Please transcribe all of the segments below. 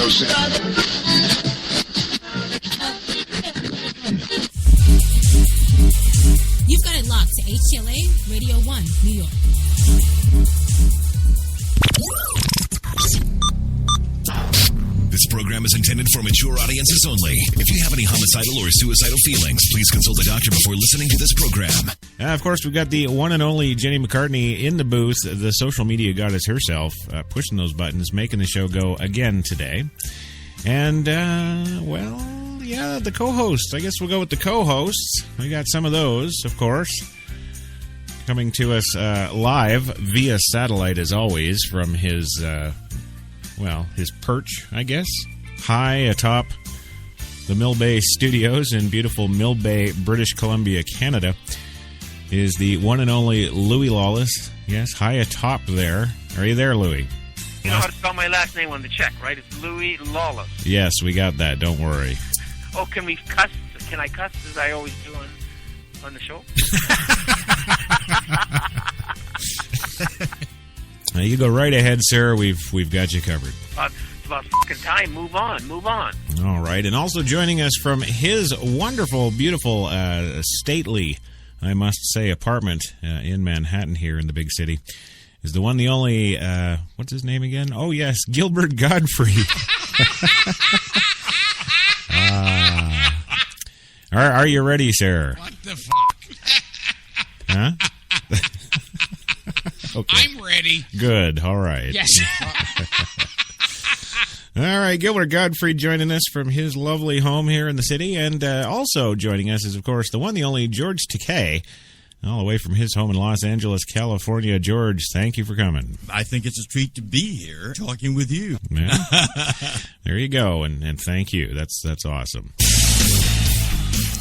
no sense. You've got it locked to HTLA Radio 1, New York. This program is intended for mature audiences only. If you have any homicidal or suicidal feelings, please consult a doctor before listening to this program. Of course, we've got the one and only Jenny McCartney in the booth, the social media goddess herself, pushing those buttons, making the show go again today. And, the co-hosts. I guess we'll go with the co-hosts. We got some of those, of course, coming to us live via satellite, as always, from his perch, I guess, high atop the Mill Bay Studios in beautiful Mill Bay, British Columbia, Canada, is the one and only Louis Lawless. Yes, high atop there. Are you there, Louis? You know how to spell my last name on the check, right? It's Louis Lawless. Yes, we got that. Don't worry. Oh, can we cuss? Can I cuss as I always do on the show? Now you go right ahead, sir. We've got you covered. It's about fucking time. Move on. All right. And also joining us from his wonderful, beautiful, stately, I must say, apartment in Manhattan here in the big city is the one, the only, what's his name again? Oh, yes, Gilbert Godfrey. Are you ready, sir? What the fuck? Huh? Okay. I'm ready. Good. All right. Yes. All right. Gilbert Godfrey joining us from his lovely home here in the city. And also joining us is, of course, the one, the only George Takei, all the way from his home in Los Angeles, California. George, thank you for coming. I think it's a treat to be here talking with you. Yeah. There you go. And thank you. That's awesome.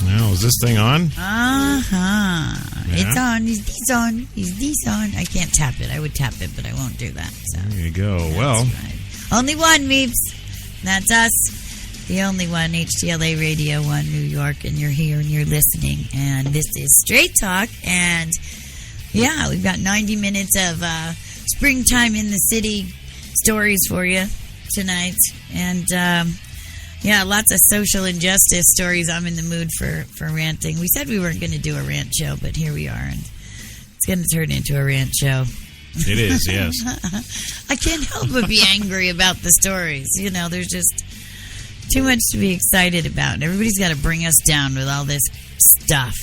Now, is this thing on? Yeah. It's on. Is this on? I can't tap it. I would tap it, but I won't do that. So. There you go. Well. Right. Only one, Meeps. That's us. The only one, HTLA Radio 1 New York, and you're here and you're listening. And this is Straight Talk. And, yeah, we've got 90 minutes of springtime in the city stories for you tonight. And, lots of social injustice stories. I'm in the mood for ranting. We said we weren't going to do a rant show, but here we are. And it's going to turn into a rant show. It is, yes. I can't help but be angry about the stories. You know, there's just too much to be excited about. Everybody's got to bring us down with all this stuff.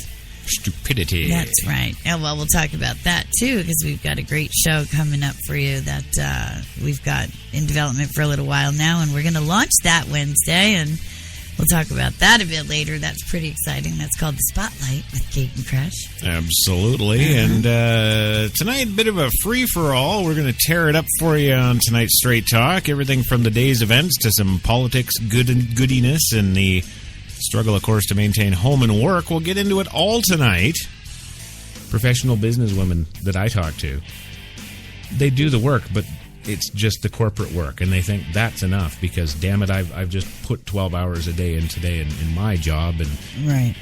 Stupidity. That's right. And well, we'll talk about that too, because we've got a great show coming up for you that we've got in development for a little while now, and we're going to launch that Wednesday, and we'll talk about that a bit later. That's pretty exciting. That's called The Spotlight with Kate and Crush. Absolutely. And tonight, a bit of a free-for-all. We're going to tear it up for you on tonight's Straight Talk. Everything from the day's events to some politics, goodiness, and the struggle, of course, to maintain home and work. We'll get into it all tonight. Professional businesswomen that I talk to, they do the work, but it's just the corporate work, and they think that's enough because, damn it, I've just put 12 hours a day in today in my job, and right.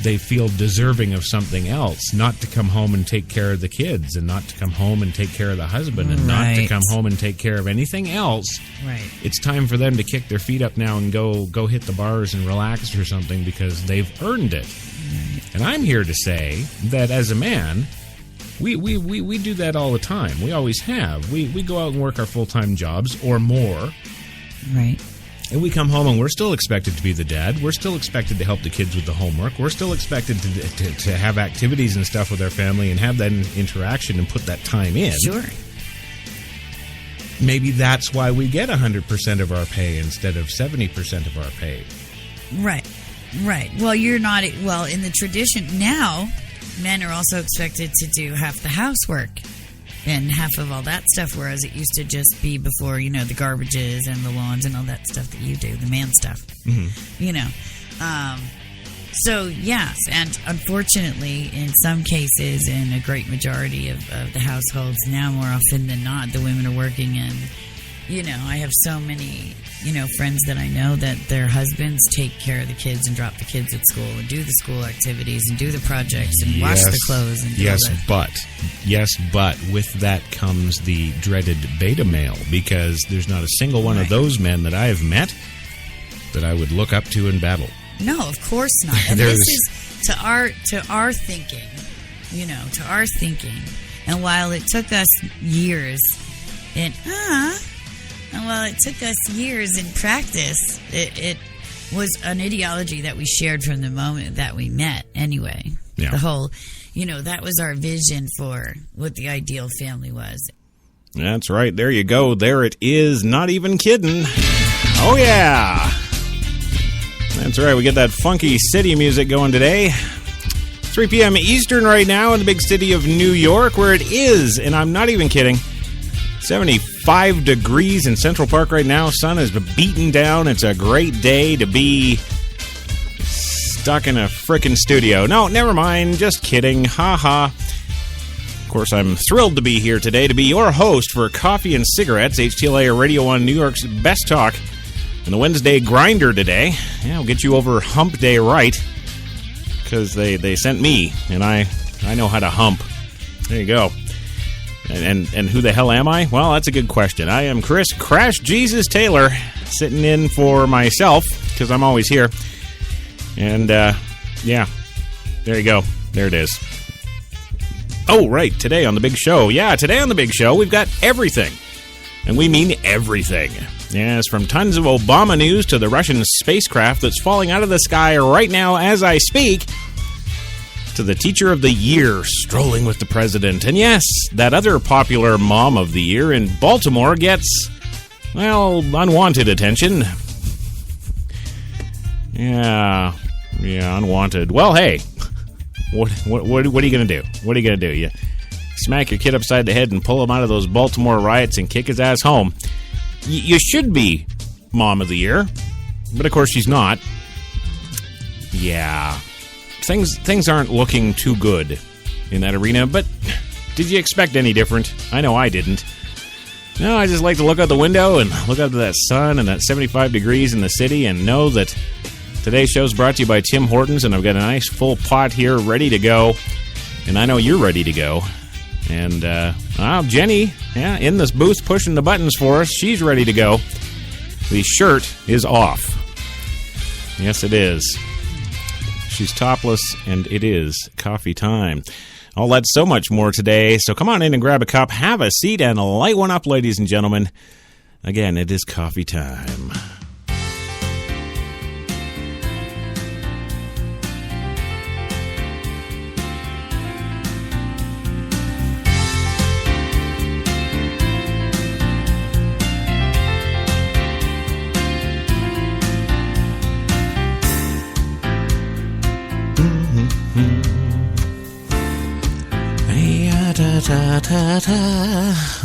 They feel deserving of something else, not to come home and take care of the kids, and not to come home and take care of the husband, and not to come home and take care of anything else. Right. It's time for them to kick their feet up now and go hit the bars and relax or something because they've earned it. Right. And I'm here to say that as a man, we do that all the time. We always have. We go out and work our full-time jobs or more. Right. And we come home and we're still expected to be the dad. We're still expected to help the kids with the homework. We're still expected to have activities and stuff with our family and have that interaction and put that time in. Sure. Maybe that's why we get 100% of our pay instead of 70% of our pay. Right. Right. Well, you're not... Well, in the tradition now, men are also expected to do half the housework and half of all that stuff, whereas it used to just be before, you know, the garbages and the lawns and all that stuff that you do, the man stuff, you know. So, yes, and unfortunately, in some cases, in a great majority of the households now, more often than not, the women are working and I have so many, friends that I know that their husbands take care of the kids and drop the kids at school and do the school activities and do the projects and wash the clothes and do all that. but with that comes the dreaded beta male, because there's not a single one of those men that I have met that I would look up to in battle. No, of course not. And this is to our thinking, to our thinking. And while it took us years in practice, it was an ideology that we shared from the moment that we met anyway. Yeah. The whole, that was our vision for what the ideal family was. That's right. There you go. There it is. Not even kidding. Oh, yeah. That's right. We get that funky city music going today. 3 p.m. Eastern right now in the big city of New York, where it is, and I'm not even kidding, 75 degrees in Central Park right now. Sun is beaten down. It's a great day to be stuck in a frickin' studio. No, never mind. Just kidding. Ha. Of course, I'm thrilled to be here today to be your host for Coffee and Cigarettes, HTLA Radio 1, New York's best talk, and the Wednesday grinder today. Yeah, we'll get you over hump day right, because they sent me, and I know how to hump. There you go. And who the hell am I? Well, that's a good question. I am Chris Crash Jesus Taylor, sitting in for myself, because I'm always here. And, yeah, there you go. There it is. Oh, right, today on the big show. Yeah, today on the big show, we've got everything. And we mean everything. Yes, from tons of Obama news to the Russian spacecraft that's falling out of the sky right now as I speak, to the Teacher of the Year strolling with the president. And yes, that other popular Mom of the Year in Baltimore gets, well, unwanted attention. Yeah, unwanted. Well, hey, what are you going to do? What are you going to do? You smack your kid upside the head and pull him out of those Baltimore riots and kick his ass home. You should be Mom of the Year, but of course she's not. Yeah, things aren't looking too good in that arena, but did you expect any different? I know I didn't. No, I just like to look out the window and look up to that sun and that 75 degrees in the city and know that today's show's brought to you by Tim Hortons, and I've got a nice full pot here ready to go, and I know you're ready to go. And, Jenny, in this booth pushing the buttons for us. She's ready to go. The shirt is off. Yes, it is. She's topless, and it is coffee time. All that, so much more today. So come on in and grab a cup, have a seat, and light one up, ladies and gentlemen. Again, it is coffee time.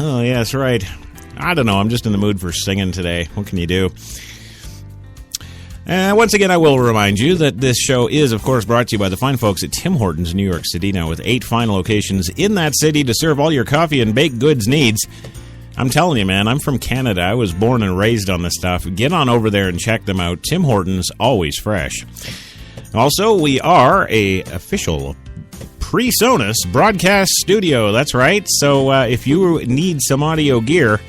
Oh, yeah, that's right. I don't know. I'm just in the mood for singing today. What can you do? Once again, I will remind you that this show is, of course, brought to you by the fine folks at Tim Hortons, New York City, now with 8 fine locations in that city to serve all your coffee and baked goods needs. I'm telling you, man, I'm from Canada. I was born and raised on this stuff. Get on over there and check them out. Tim Hortons, always fresh. Also, we are a official PreSonus broadcast studio. That's right. So if you need some audio gear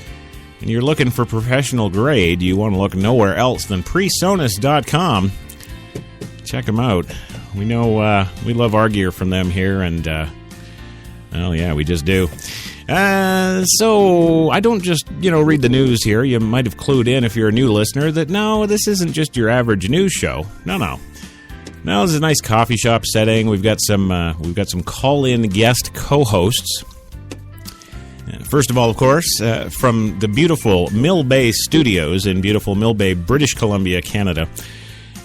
and you're looking for professional grade, you want to look nowhere else than PreSonus.com. Check them out. We know we love our gear from them here, and well, yeah, we just do. So I don't just, read the news here. You might have clued in if you're a new listener that no, this isn't just your average news show. No. Now, this is a nice coffee shop setting. We've got some call-in guest co-hosts. First of all, of course, from the beautiful Mill Bay Studios in beautiful Mill Bay, British Columbia, Canada,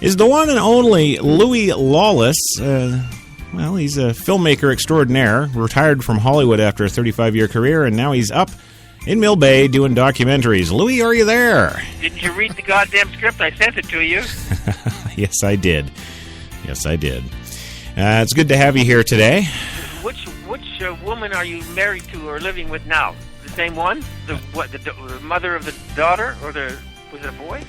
is the one and only Louis Lawless. Well, he's a filmmaker extraordinaire, retired from Hollywood after a 35-year career, and now he's up in Mill Bay doing documentaries. Louis, are you there? Didn't you read the goddamn script? I sent it to you. Yes, I did. It's good to have you here today. Which woman are you married to or living with now? same one? The mother of the daughter, or was it a boy?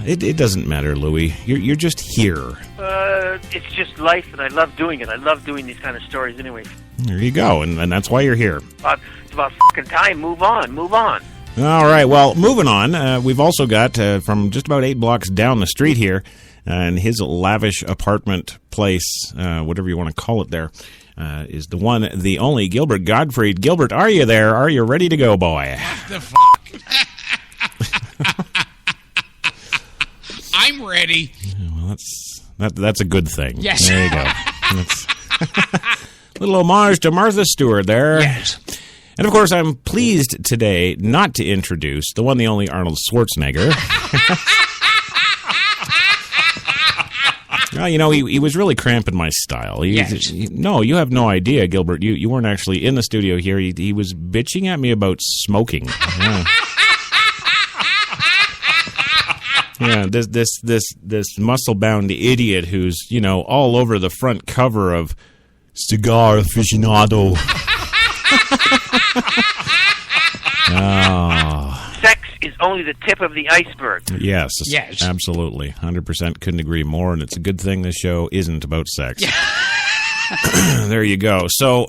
It doesn't matter, Louis. You're just here. It's just life, and I love doing it. I love doing these kind of stories anyway. There you go, and that's why you're here. It's about fucking time. Move on. All right, well, moving on. We've also got, from just about 8 blocks down the street here, in his lavish apartment place, whatever you want to call it there, is the one, the only Gilbert Gottfried. Gilbert, are you there? Are you ready to go, boy? What the fuck? I'm ready. Well, that's a good thing. Yes. There you go. That's little homage to Martha Stewart there. Yes. And, of course, I'm pleased today not to introduce the one, the only Arnold Schwarzenegger. Well, you know, he was really cramping my style. Yes. No, you have no idea, Gilbert. You weren't actually in the studio here. He was bitching at me about smoking. Yeah. Yeah, this muscle-bound idiot who's, you know, all over the front cover of Cigar Aficionado. Oh. Sex is only the tip of the iceberg. Yes, Yes. absolutely. 100% couldn't agree more, and it's a good thing this show isn't about sex. There you go. So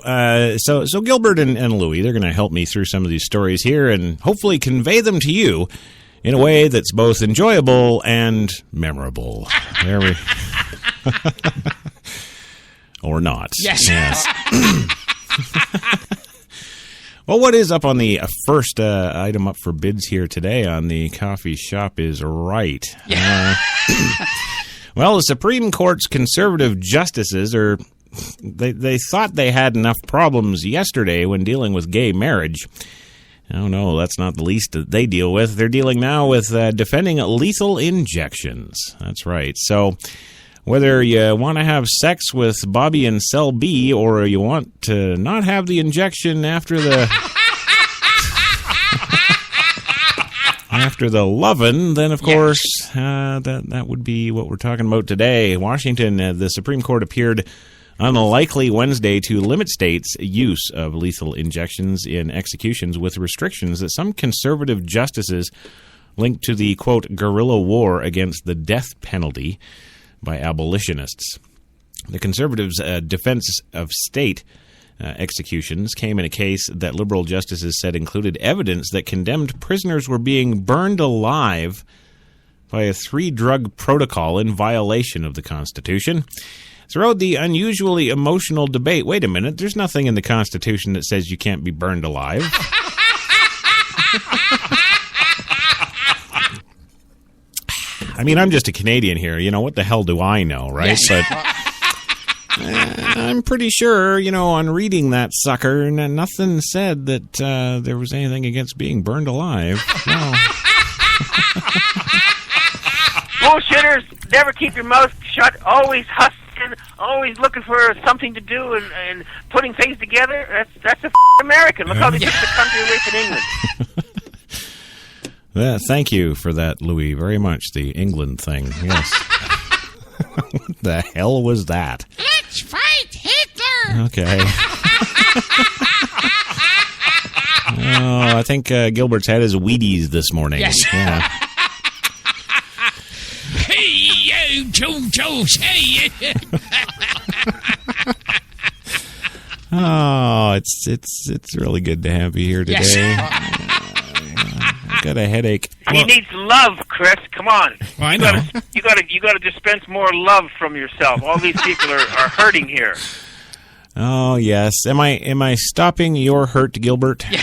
Gilbert and Louie, they're going to help me through some of these stories here and hopefully convey them to you in a way that's both enjoyable and memorable. There we... Or not. Yes. Well, what is up on the first item up for bids here today on the coffee shop is right. Well, the Supreme Court's conservative justices they thought they had enough problems yesterday when dealing with gay marriage. Oh, no, that's not the least that they deal with. They're dealing now with defending lethal injections. That's right. So whether you want to have sex with Bobby and Cell B or you want to not have the injection after the after the lovin', then of course that would be what we're talking about today. Washington, the Supreme Court appeared on a likely Wednesday to limit states' use of lethal injections in executions with restrictions that some conservative justices linked to the, quote, guerrilla war against the death penalty by abolitionists. The conservatives' defense of state executions came in a case that liberal justices said included evidence that condemned prisoners were being burned alive by a 3-drug protocol in violation of the Constitution. Throughout the unusually emotional debate, wait a minute, there's nothing in the Constitution that says you can't be burned alive. I mean, I'm just a Canadian here. You know, what the hell do I know, right? Yes. But I'm pretty sure, you know, on reading that sucker, nothing said that there was anything against being burned alive. No. Bullshitters, never keep your mouth shut, always hustling, always looking for something to do and putting things together. That's a American. Look how they took the country away from England. Thank you for that, Louis, very much. The England thing, yes. What the hell was that? Let's fight Hitler! Okay. Oh, I think Gilbert's had his Wheaties this morning. Yes. Yeah. Hey, yo, Joe, say it! Oh, it's really good to have you here today. Yes. I've got a headache. He needs love, Chris. Come on. Well, I know. You gotta dispense more love from yourself. All these people are hurting here. Oh yes. Am I stopping your hurt, Gilbert? Yeah.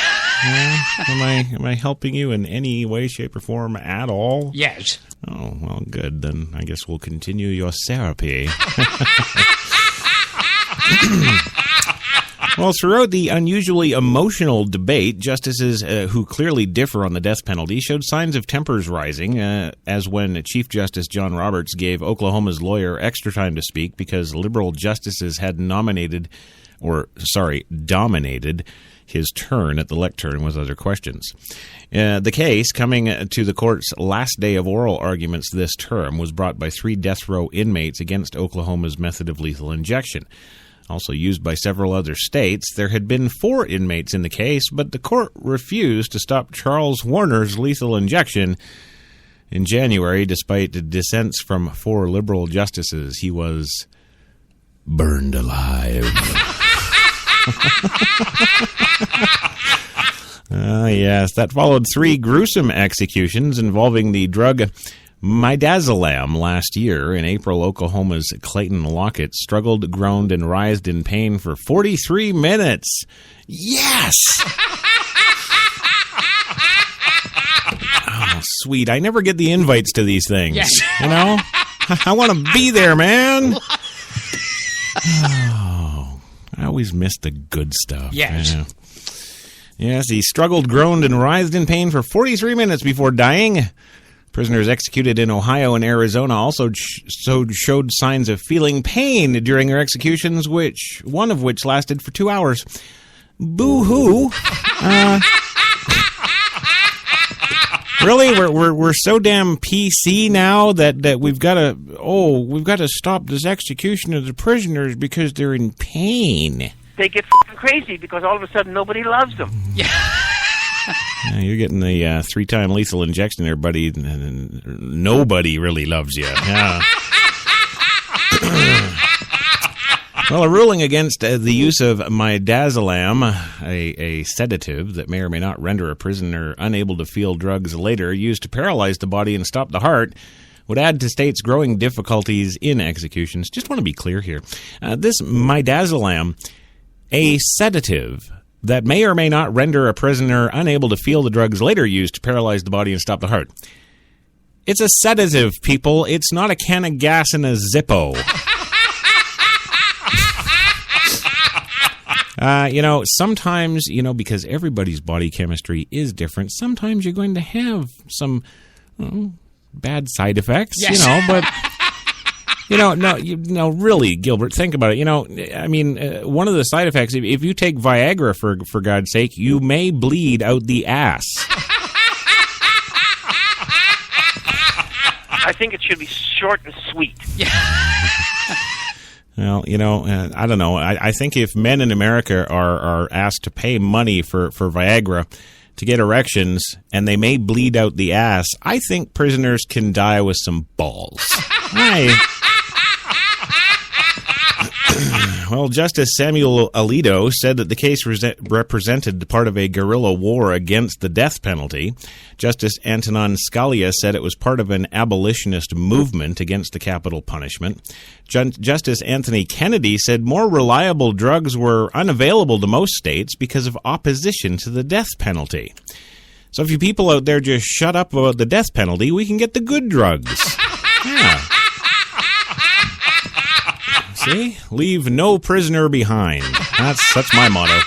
Am I helping you in any way, shape, or form at all? Yes. Oh, well, good. Then I guess we'll continue your therapy. Well, throughout the unusually emotional debate, justices who clearly differ on the death penalty showed signs of tempers rising, as when Chief Justice John Roberts gave Oklahoma's lawyer extra time to speak because liberal justices had dominated his turn at the lectern with other questions. The case, coming to the court's last day of oral arguments this term, was brought by 3 death row inmates against Oklahoma's method of lethal injection. also used by several other states. There had been 4 inmates in the case, but the court refused to stop Charles Warner's lethal injection. In January, despite the dissents from 4 liberal justices, he was burned alive. Yes, that followed 3 gruesome executions involving the drug midazolam last year. In April, Oklahoma's Clayton Lockett struggled, groaned, and writhed in pain for 43 minutes. Yes! Oh, sweet. I never get the invites to these things. Yes. You know? I want to be there, man. Oh, I always miss the good stuff. Yes. Yeah. Yes, he struggled, groaned, and writhed in pain for 43 minutes before dying. Prisoners executed in Ohio and Arizona also showed signs of feeling pain during their executions, one of which lasted for 2 hours. Boo-hoo. Really, we're so damn PC now that we've got to stop this execution of the prisoners because they're in pain. They get f***ing crazy because all of a sudden nobody loves them. Yeah. Yeah, you're getting the 3-time lethal injection there, buddy. Nobody really loves you. Yeah. Well, a ruling against the use of midazolam, a sedative that may or may not render a prisoner unable to feel drugs later, used to paralyze the body and stop the heart, would add to states' growing difficulties in executions. Just want to be clear here. This midazolam, a sedative that may or may not render a prisoner unable to feel the drugs later used to paralyze the body and stop the heart. It's a sedative, people. It's not a can of gas in a Zippo. Sometimes, because everybody's body chemistry is different, sometimes you're going to have some bad side effects, yes. But... No, really, Gilbert, think about it. One of the side effects, if you take Viagra, for God's sake, you may bleed out the ass. I think it should be short and sweet. Well, I don't know. I think if men in America are asked to pay money for Viagra to get erections, and they may bleed out the ass, I think prisoners can die with some balls. Well, Justice Samuel Alito said that the case represented part of a guerrilla war against the death penalty. Justice Antonin Scalia said it was part of an abolitionist movement against the capital punishment. Justice Anthony Kennedy said more reliable drugs were unavailable to most states because of opposition to the death penalty. So if you people out there just shut up about the death penalty, we can get the good drugs. Yeah. See? Leave no prisoner behind. That's my motto.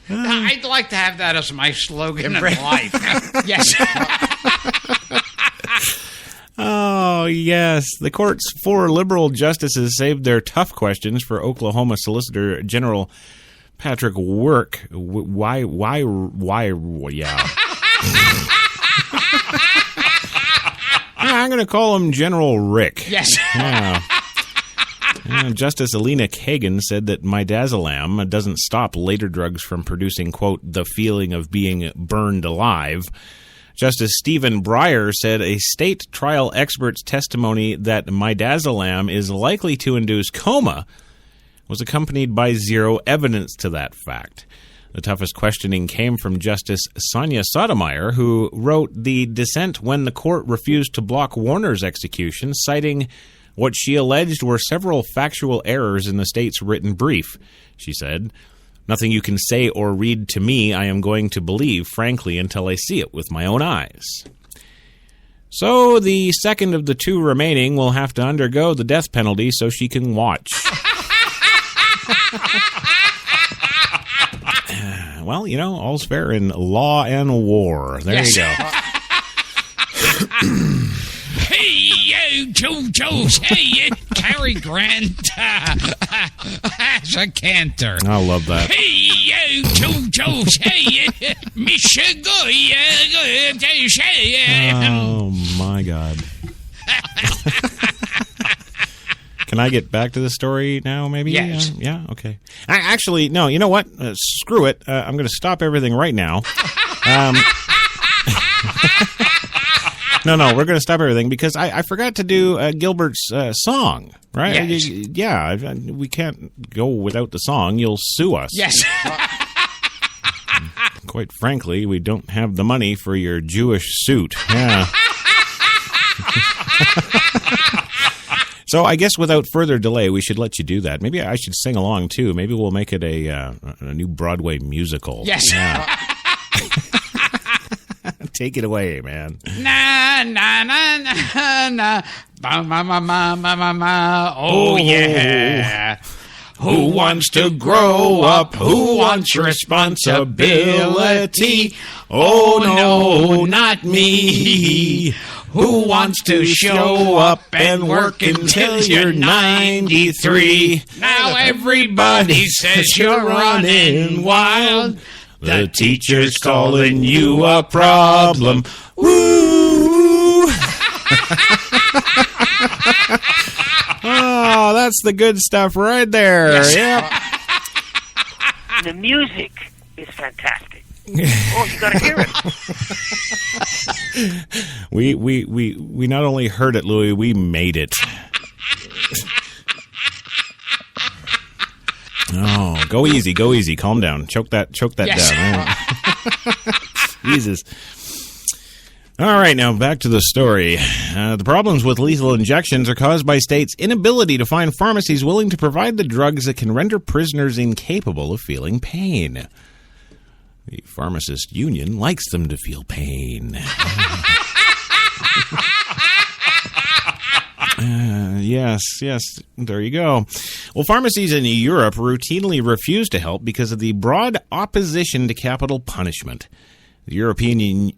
I'd like to have that as my slogan in life. Yes. Oh, yes. The court's 4 liberal justices saved their tough questions for Oklahoma Solicitor General Patrick Work. Why, yeah. I'm going to call him General Rick. Yes. Yeah. Justice Alina Kagan said that midazolam doesn't stop later drugs from producing, quote, the feeling of being burned alive. Justice Stephen Breyer said a state trial expert's testimony that midazolam is likely to induce coma was accompanied by 0 evidence to that fact. The toughest questioning came from Justice Sonia Sotomayor, who wrote the dissent when the court refused to block Warner's execution, citing what she alleged were several factual errors in the state's written brief. She said, "Nothing you can say or read to me I am going to believe, frankly, until I see it with my own eyes." So the second of the 2 remaining will have to undergo the death penalty so she can watch. Well, all's fair in law and war. There you go. Hey, yo, Jojo, hey, Cary Grant as a cantor. I love that. Hey, yo, Jojo, hey, Oh, my God. Can I get back to the story now, maybe? Yes. Yeah, okay. Actually, no, you know what? Screw it. I'm going to stop everything right now. No, we're going to stop everything because I forgot to do Gilbert's song, right? Yes. Yeah, we can't go without the song. You'll sue us. Yes. Quite frankly, we don't have the money for your Jewish suit. Yeah. So I guess without further delay, we should let you do that. Maybe I should sing along, too. Maybe we'll make it a new Broadway musical. Yes. Yeah. Take it away, man. Na na na na na. Ba ma ma ma ma ma ma. Oh yeah. Who wants to grow up? Who wants responsibility? Oh no, not me. Who wants to show up and work until you're 93? Now everybody says you're running wild. The teacher's calling you a problem. Woo! Oh, that's the good stuff right there. Yes. Yep. The music is fantastic. Oh, you gotta hear it. We not only heard it, Louis, we made it. Oh, go easy. Calm down. Choke that Yes. down. Jesus. All right, now back to the story. The problems with lethal injections are caused by states' inability to find pharmacies willing to provide the drugs that can render prisoners incapable of feeling pain. The pharmacist union likes them to feel pain. Yes, there you go. Well, pharmacies in Europe routinely refuse to help because of the broad opposition to capital punishment. The European Union...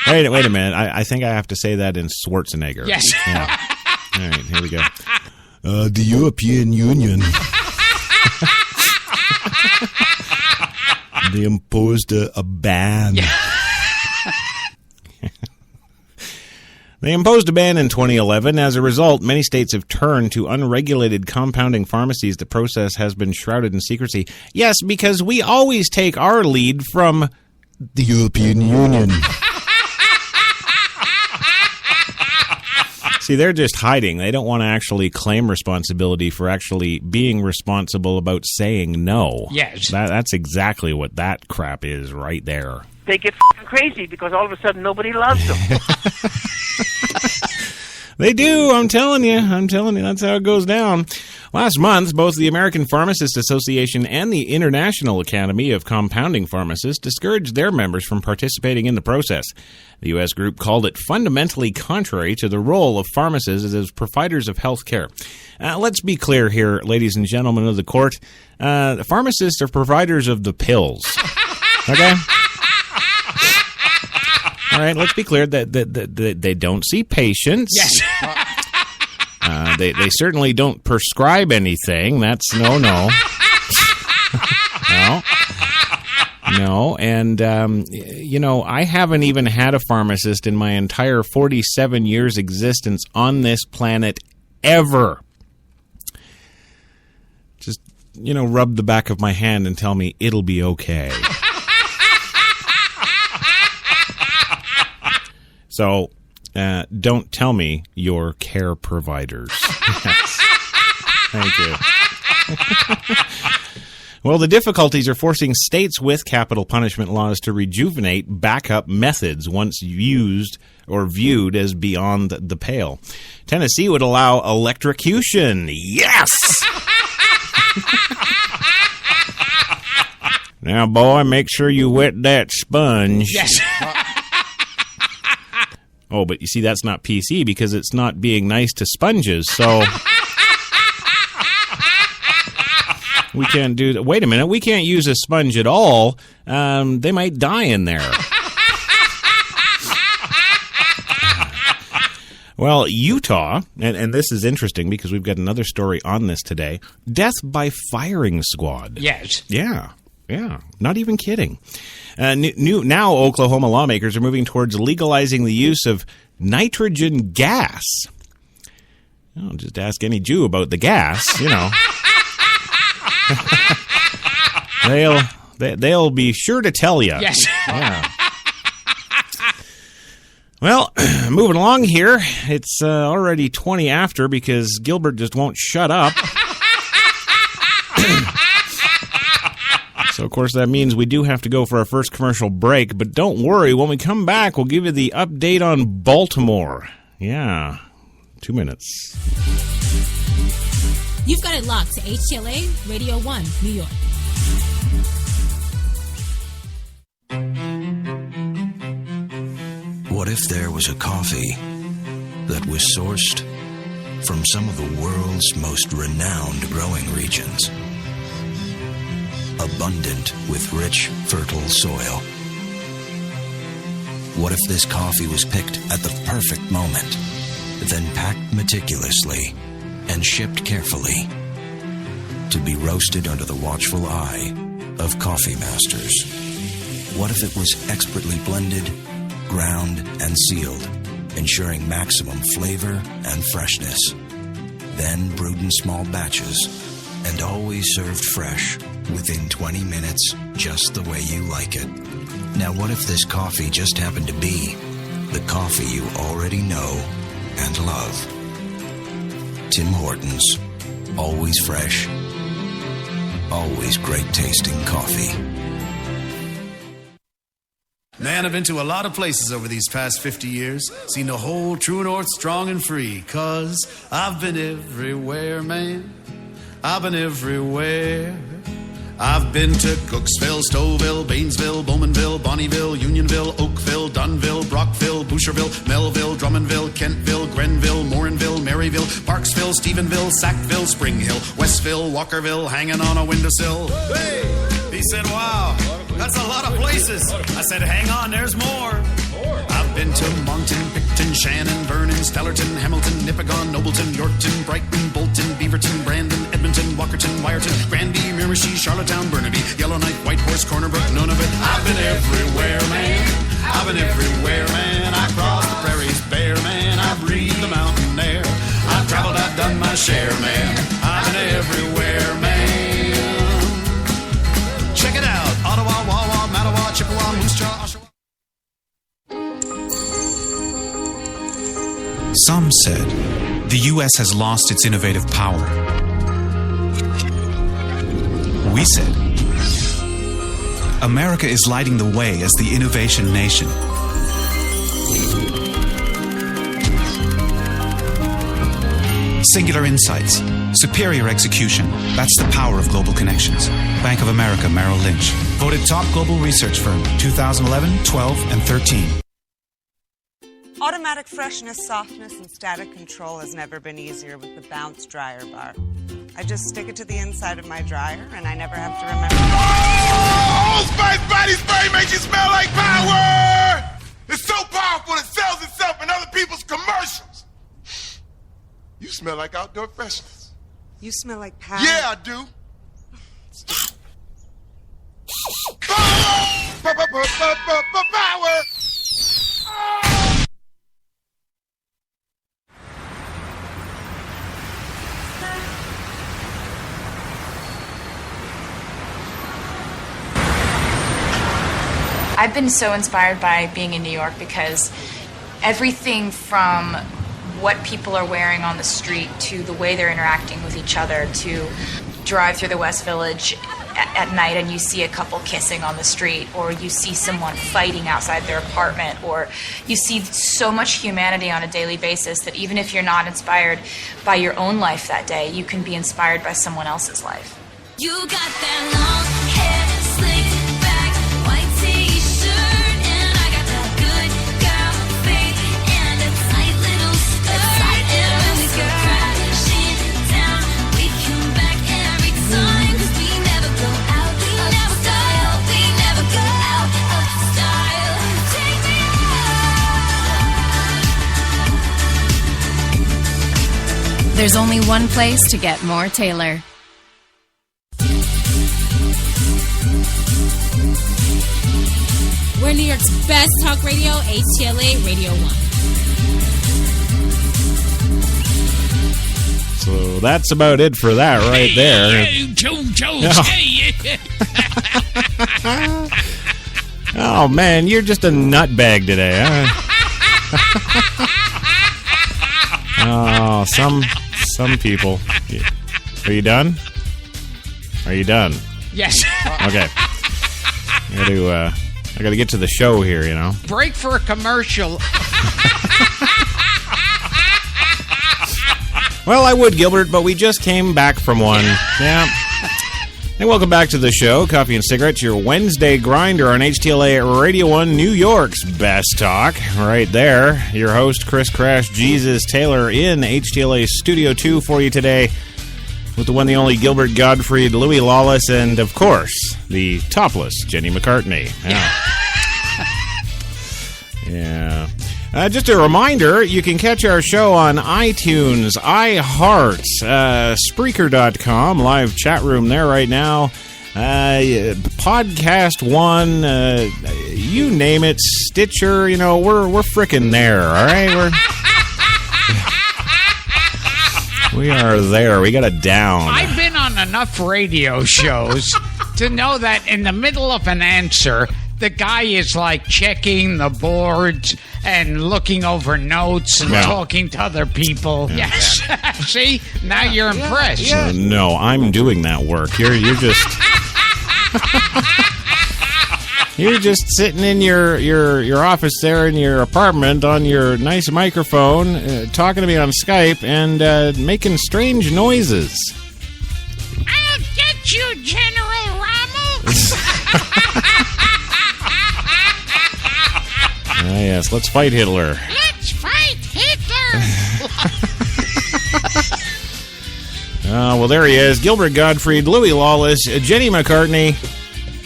Wait a minute. I think I have to say that in Schwarzenegger. Yes. Yeah. All right, here we go. The European Union... They imposed a ban. Yeah. They imposed a ban in 2011. As a result, many states have turned to unregulated compounding pharmacies. The process has been shrouded in secrecy. Yes, because we always take our lead from the European Union. See, they're just hiding. They don't want to actually claim responsibility for actually being responsible about saying no. Yes. That's exactly what that crap is right there. They get crazy because all of a sudden nobody loves them. They do. I'm telling you. That's how it goes down. Last month, both the American Pharmacists Association and the International Academy of Compounding Pharmacists discouraged their members from participating in the process. The U.S. group called it fundamentally contrary to the role of pharmacists as providers of health care. Let's be clear here, ladies and gentlemen of the court. The pharmacists are providers of the pills. Okay? All right, let's be clear that they don't see patients. Yes. They certainly don't prescribe anything. That's no. No, and, I haven't even had a pharmacist in my entire 47 years existence on this planet ever. Just, rub the back of my hand and tell me it'll be okay. So, don't tell me you're care providers. Yes. Thank you. Well, the difficulties are forcing states with capital punishment laws to rejuvenate backup methods once used or viewed as beyond the pale. Tennessee would allow electrocution. Yes! Now, boy, make sure you wet that sponge. Yes. Oh, but you see, that's not PC because it's not being nice to sponges, so... We can't do that. Wait a minute, we can't use a sponge at all. They might die in there. Well, Utah, and this is interesting because we've got another story on this today. Death by firing squad. Yes. Yeah. Yeah, not even kidding. Now Oklahoma lawmakers are moving towards legalizing the use of nitrogen gas. Oh, just ask any Jew about the gas, you know. They'll be sure to tell you. Yes. Yeah. Well, moving along here, it's already 20 after because Gilbert just won't shut up. So, of course, that means we do have to go for our first commercial break. But don't worry, when we come back, we'll give you the update on Baltimore. Yeah, 2 minutes. You've got it locked to HTLA Radio 1, New York. What if there was a coffee that was sourced from some of the world's most renowned growing regions? Abundant with rich, fertile soil. What if this coffee was picked at the perfect moment, then packed meticulously and shipped carefully to be roasted under the watchful eye of coffee masters? What if it was expertly blended, ground, and sealed, ensuring maximum flavor and freshness, then brewed in small batches and always served fresh within 20 minutes, just the way you like it? Now, what if this coffee just happened to be the coffee you already know and love? Tim Hortons. Always fresh. Always great tasting coffee. Man, I've been to a lot of places over these past 50 years. Seen the whole true north strong and free. 'Cause I've been everywhere, man. I've been everywhere. I've been to Cooksville, Stouffville, Bainesville, Bowmanville, Bonnieville, Unionville, Oakville, Dunville, Brockville, Boucherville, Melville, Drummondville, Kentville, Grenville, Morinville, Maryville, Parksville, Stephenville, Sackville, Spring Hill, Westville, Walkerville, hanging on a windowsill. Hey! He said, wow, that's a lot of places. I said, hang on, there's more. I've been to Moncton, Picton, Shannon, Vernon, Stellarton, Hamilton, Nipigon, Nobleton, Yorkton, Brighton, Bolton, Beaverton, Brandon, Edmonton, Walkerton, Wyerton, Granby, Miramichi, Charlottetown, Burnaby, Yellowknife, Whitehorse, Corner Brook, Nunavut. I've been everywhere, man. I've been everywhere, man. I crossed the prairies bare, man. I breathed the mountain air. I've traveled, I've done my share, man. I've been everywhere, man. Check it out. Ottawa, Wawa, Mattawa, Chippewa, Moose Jaw, Oshawa. Some said the U.S. has lost its innovative power. We said America is lighting the way as the innovation nation. Singular insights, superior execution. That's the power of global connections. Bank of America Merrill Lynch. Voted top global research firm 2011, 12, and 13. Automatic freshness, softness, and static control has never been easier with the Bounce Dryer Bar. I just stick it to the inside of my dryer, and I never have to remember. Oh, Old Spice Body Spray makes you smell like power! It's so powerful it sells itself in other people's commercials. You smell like outdoor freshness. You smell like power. Yeah, I do. Power! I've been so inspired by being in New York because everything from what people are wearing on the street to the way they're interacting with each other, to drive through the West Village at night and you see a couple kissing on the street, or you see someone fighting outside their apartment, or you see so much humanity on a daily basis that even if you're not inspired by your own life that day, you can be inspired by someone else's life. You got that long hair, slicked back, white t-shirt, and I got that good girl face and a tight little skirt. And when we go crashing down, we come back every time, 'cause we never go out of style. We never go out of style. Take me out. There's only one place to get more Taylor. We're New York's best talk radio, HTLA Radio 1. So that's about it for that right there. Oh, man, you're just a nutbag today, huh? Oh, some people. Are you done? Are you done? Yes. Okay. I got to get to the show here, you know. Break for a commercial. Well, I would, Gilbert, but we just came back from one. Yeah. And welcome back to the show, Coffee and Cigarettes, your Wednesday grinder on HTLA Radio 1, New York's best talk. Right there, your host, Chris Crash Jesus Taylor, in HTLA Studio 2 for you today, with the one, the only Gilbert Gottfried, Louis Lawless, and, of course, the topless Jenny McCartney. Yeah. Just a reminder, you can catch our show on iTunes, iHeart, Spreaker.com, live chat room there right now, Podcast One, you name it, Stitcher, you know, we're frickin' there, all right? We are there. We got it down. I've been on enough radio shows to know that in the middle of an answer, the guy is like checking the boards and looking over notes and talking to other people. Yeah. Yes. See? Now you're impressed. No, I'm doing that work. You're just you're just sitting in your office there in your apartment on your nice microphone, talking to me on Skype and making strange noises. I'll get you, General Rommel. Yes, let's fight Hitler. Let's fight Hitler. Well, there he is. Gilbert Gottfried, Louis Lawless, Jenny McCartney,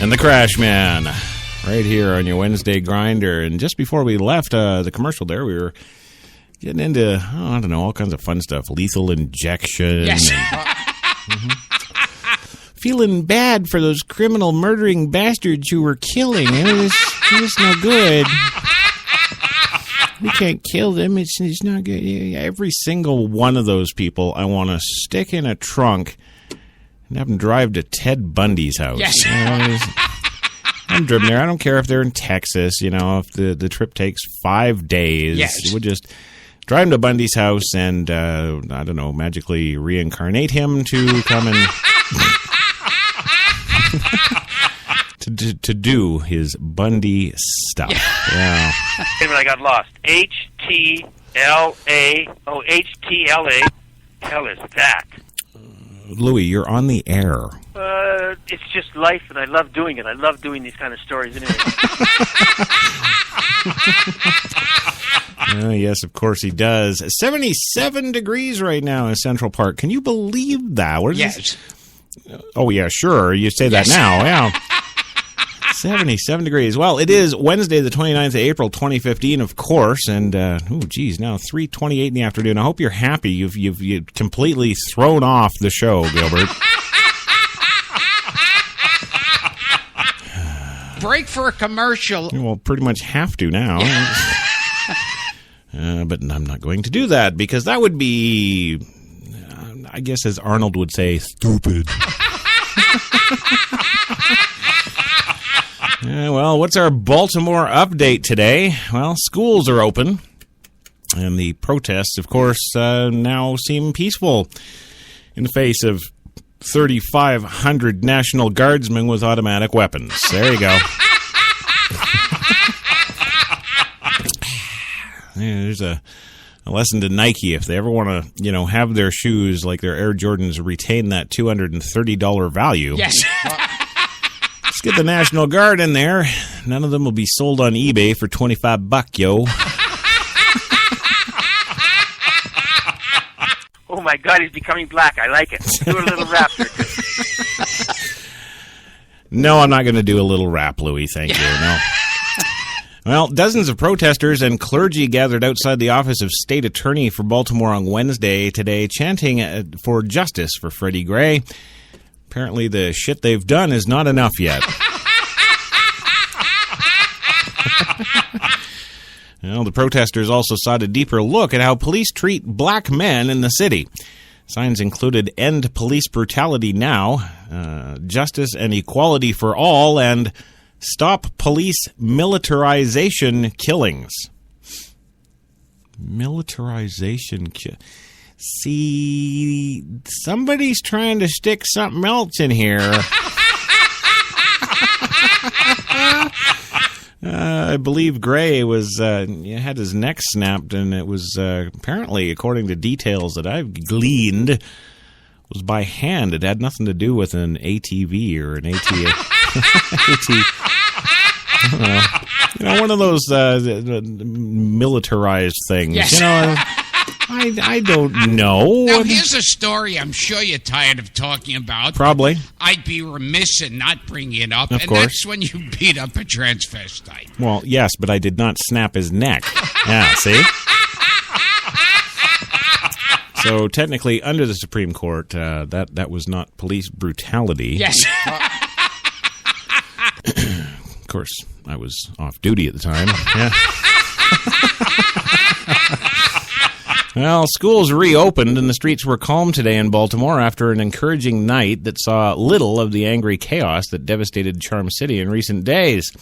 and the Crash Man. Right here on your Wednesday grinder. And just before we left the commercial there, we were getting into, I don't know, all kinds of fun stuff. Lethal injection. Yes. Feeling bad for those criminal murdering bastards who were killing. It was no good. We can't kill them. It's not good. Every single one of those people I want to stick in a trunk and have them drive to Ted Bundy's house. Yes. I'm driven there. I don't care if they're in Texas. You know, if the trip takes 5 days. Yes. We'll just drive him to Bundy's house and, I don't know, magically reincarnate him to come and... to do his Bundy stuff. Yeah. Wait a minute, I got lost. HTLA. Oh, HTLA. Hell is that? Louis, you're on the air. It's just life, and I love doing it. I love doing these kind of stories anyway. Yes, of course he does. 77 degrees right now in Central Park. Can you believe that? What is this? Oh, yeah, sure. You say that now. Yeah. 77 degrees. Well, it is Wednesday, the 29th of April, 2015, of course, and, now 3:28 in the afternoon. I hope you're happy. You've completely thrown off the show, Gilbert. Break for a commercial. Well, pretty much have to now. But I'm not going to do that, because that would be, I guess as Arnold would say, stupid. Well, what's our Baltimore update today? Well, schools are open, and the protests, of course, now seem peaceful in the face of 3,500 National Guardsmen with automatic weapons. There you go. There's a lesson to Nike. If they ever want to, have their shoes like their Air Jordans retain that $230 value. Yes. Let's get the National Guard in there. None of them will be sold on eBay for $25, yo. Oh my God, he's becoming black. I like it. Do a little rap here. No, I'm not going to do a little rap, Louis. Thank you. No. Well, dozens of protesters and clergy gathered outside the office of State Attorney for Baltimore on Wednesday today, chanting for justice for Freddie Gray. Apparently the shit they've done is not enough yet. Well, the protesters also sought a deeper look at how police treat black men in the city. Signs included "End Police Brutality Now," "Justice and Equality for All," and "Stop Police Militarization Killings." Militarization See, somebody's trying to stick something else in here. I believe Gray had his neck snapped, and it was apparently, according to details that I've gleaned, was by hand. It had nothing to do with an ATV or an AT. I don't know, one of those militarized things. Yes. I don't know. Now, here's a story I'm sure you're tired of talking about. Probably. I'd be remiss in not bringing it up. Of and course. That's when you beat up a transvestite. Well, yes, but I did not snap his neck. Yeah, see? So, technically, under the Supreme Court, that was not police brutality. Yes. Of course, I was off duty at the time. Yeah. Well, schools reopened and the streets were calm today in Baltimore after an encouraging night that saw little of the angry chaos that devastated Charm City in recent days.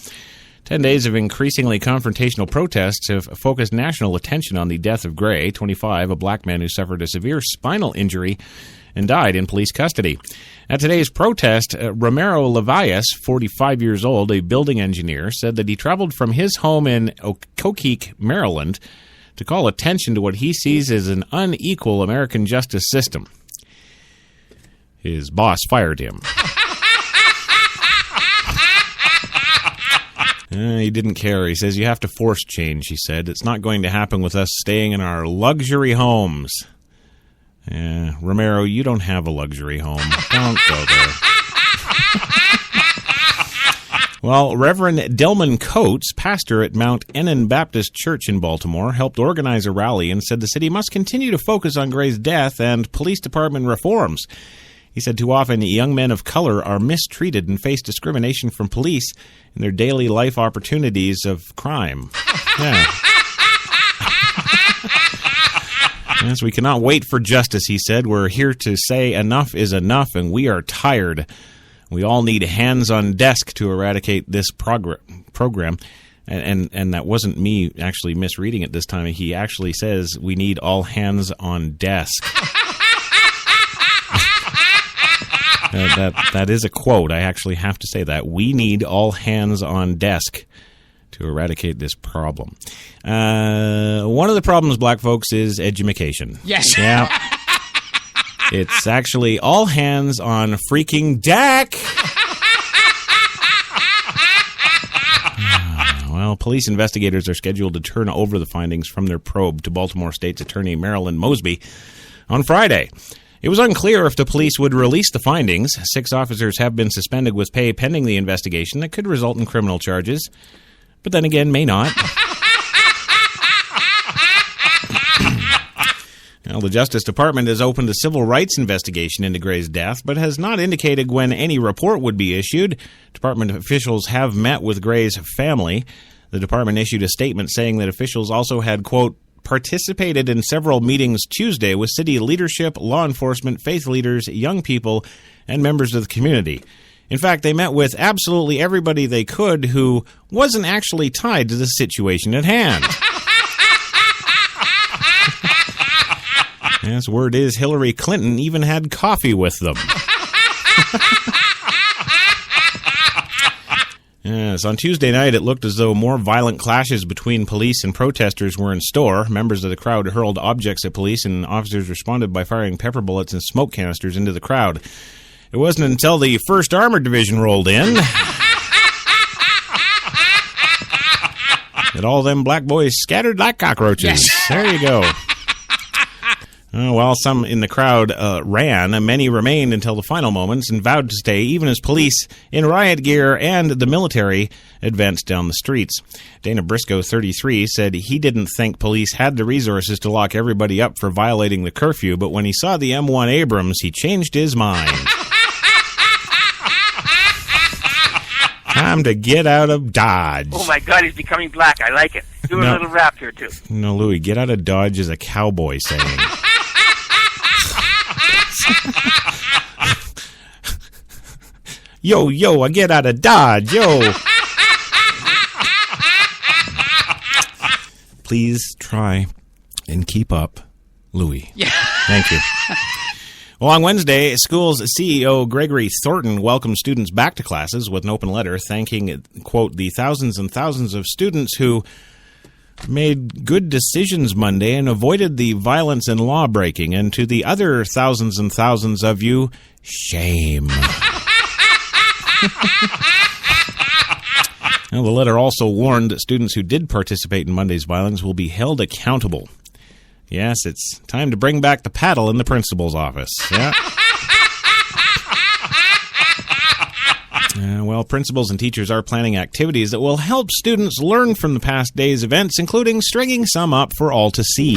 10 days of increasingly confrontational protests have focused national attention on the death of Gray, 25, a black man who suffered a severe spinal injury and died in police custody. At today's protest, Romero Levias, 45 years old, a building engineer, said that he traveled from his home in Okokeek, Maryland, to call attention to what he sees as an unequal American justice system. His boss fired him. He didn't care. He says, "You have to force change," he said. "It's not going to happen with us staying in our luxury homes." Romero, you don't have a luxury home. Don't go there. Well, Reverend Delman Coates, pastor at Mount Enon Baptist Church in Baltimore, helped organize a rally and said the city must continue to focus on Gray's death and police department reforms. He said too often young men of color are mistreated and face discrimination from police in their daily life opportunities of crime. Yeah. Yes, we cannot wait for justice, he said. We're here to say enough is enough, and we are tired. We all need hands on desk to eradicate this program. And that wasn't me actually misreading it this time. He actually says we need all hands on desk. That is a quote. I actually have to say that. We need all hands on desk to eradicate this problem. One of the problems, black folks, is edumacation. Yes. Yeah. It's actually all hands on freaking deck. Well, police investigators are scheduled to turn over the findings from their probe to Baltimore State's Attorney Marilyn Mosby on Friday. It was unclear if the police would release the findings. 6 officers have been suspended with pay pending the investigation that could result in criminal charges, but then again, may not. Now, the Justice Department has opened a civil rights investigation into Gray's death, but has not indicated when any report would be issued. Department officials have met with Gray's family. The department issued a statement saying that officials also had, quote, participated in several meetings Tuesday with city leadership, law enforcement, faith leaders, young people, and members of the community. In fact, they met with absolutely everybody they could who wasn't actually tied to the situation at hand. Yes, word is Hillary Clinton even had coffee with them. Yes, on Tuesday night, it looked as though more violent clashes between police and protesters were in store. Members of the crowd hurled objects at police, and officers responded by firing pepper bullets and smoke canisters into the crowd. It wasn't until the 1st Armored Division rolled in that all them black boys scattered like cockroaches. Yes. There you go. While some in the crowd ran, many remained until the final moments and vowed to stay, even as police in riot gear and the military advanced down the streets. Dana Briscoe, 33, said he didn't think police had the resources to lock everybody up for violating the curfew, but when he saw the M1 Abrams, he changed his mind. Time to get out of Dodge. Oh my God, he's becoming black. I like it. Do a No. little rap here too. No, Louis, get out of Dodge is a cowboy saying. Yo, yo, I get out of Dodge, yo. Please try and keep up, Louis. Yeah. Thank you. Well, on Wednesday, school's CEO Gregory Thornton welcomed students back to classes with an open letter thanking, quote, the thousands and thousands of students who made good decisions Monday and avoided the violence and law breaking, and to the other thousands and thousands of you, shame. Well, the letter also warned that students who did participate in Monday's violence will be held accountable. Yes, it's time to bring back the paddle in the principal's office. Yeah. Well, principals and teachers are planning activities that will help students learn from the past day's events, including stringing some up for all to see.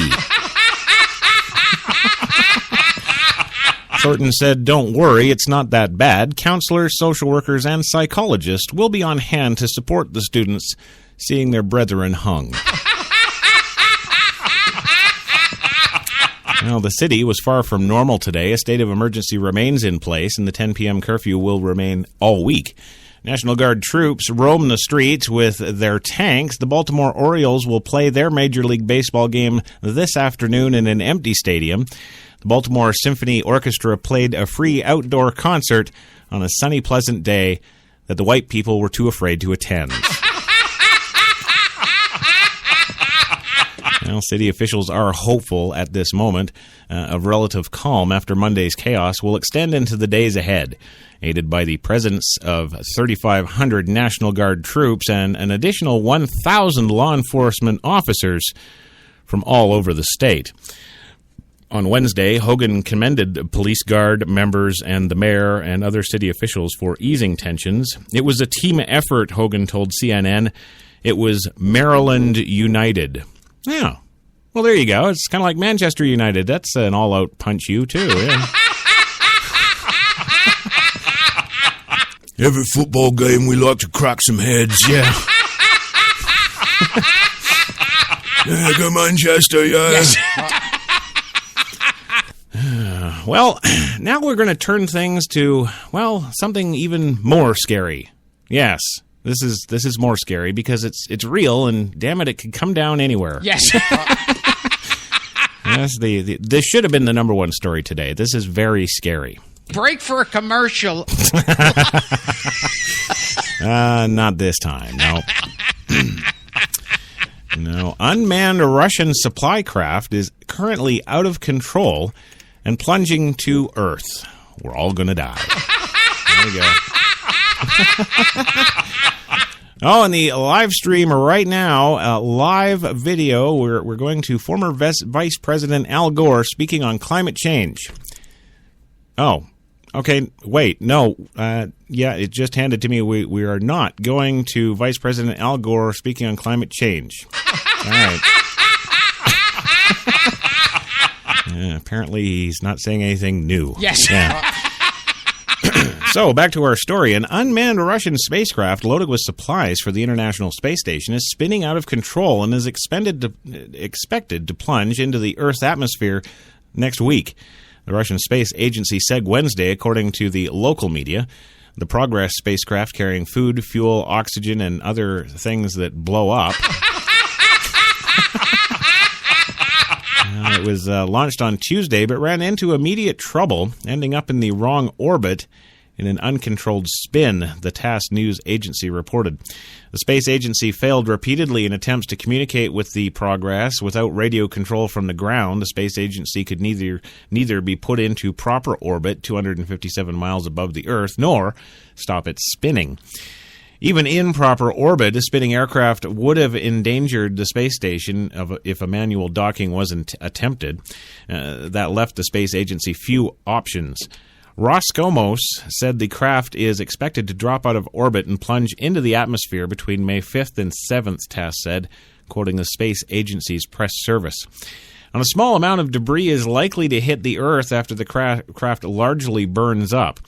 Thornton said, don't worry, it's not that bad. Counselors, social workers, and psychologists will be on hand to support the students seeing their brethren hung. Well, the city was far from normal today. A state of emergency remains in place, and the 10 p.m. curfew will remain all week. National Guard troops roam the streets with their tanks. The Baltimore Orioles will play their Major League Baseball game this afternoon in an empty stadium. The Baltimore Symphony Orchestra played a free outdoor concert on a sunny, pleasant day that the white people were too afraid to attend. Well, city officials are hopeful at this moment of relative calm after Monday's chaos will extend into the days ahead, aided by the presence of 3,500 National Guard troops and an additional 1,000 law enforcement officers from all over the state. On Wednesday, Hogan commended police guard members and the mayor and other city officials for easing tensions. It was a team effort, Hogan told CNN. It was Maryland United. Yeah. Well, there you go. It's kind of like Manchester United. That's an all-out punch you, too. Yeah. Every football game, we like to crack some heads, yeah. Yeah, go Manchester, yeah. Yes. Well, now we're going to turn things to, well, something even more scary. Yes. This is more scary because it's real, and damn it could come down anywhere. Yes. Yes, this should have been the number one story today. This is very scary. Break for a commercial. Not this time, no. No. Unmanned Russian supply craft is currently out of control and plunging to Earth. We're all going to die. There we go. Oh, and the live stream right now, live video, we're going to former Vice President Al Gore speaking on climate change. Oh, okay, wait, no, yeah, it just handed to me we are not going to Vice President Al Gore speaking on climate change. All right. Apparently he's not saying anything new. Yes. Yeah. So, back to our story. An unmanned Russian spacecraft loaded with supplies for the International Space Station is spinning out of control and is expected to plunge into the Earth's atmosphere next week. The Russian Space Agency said Wednesday, according to the local media. The Progress spacecraft carrying food, fuel, oxygen, and other things that blow up. It was launched on Tuesday, but ran into immediate trouble, ending up in the wrong orbit in an uncontrolled spin, the TASS news agency reported. The space agency failed repeatedly in attempts to communicate with the Progress. Without radio control from the ground, the space agency could neither be put into proper orbit, 257 miles above the Earth, nor stop its spinning. Even in proper orbit, a spinning aircraft would have endangered the space station if a manual docking wasn't attempted. That left the space agency few options. Roscosmos said the craft is expected to drop out of orbit and plunge into the atmosphere between May 5th and 7th, TASS said, quoting the space agency's press service. And a small amount of debris is likely to hit the Earth after the craft largely burns up.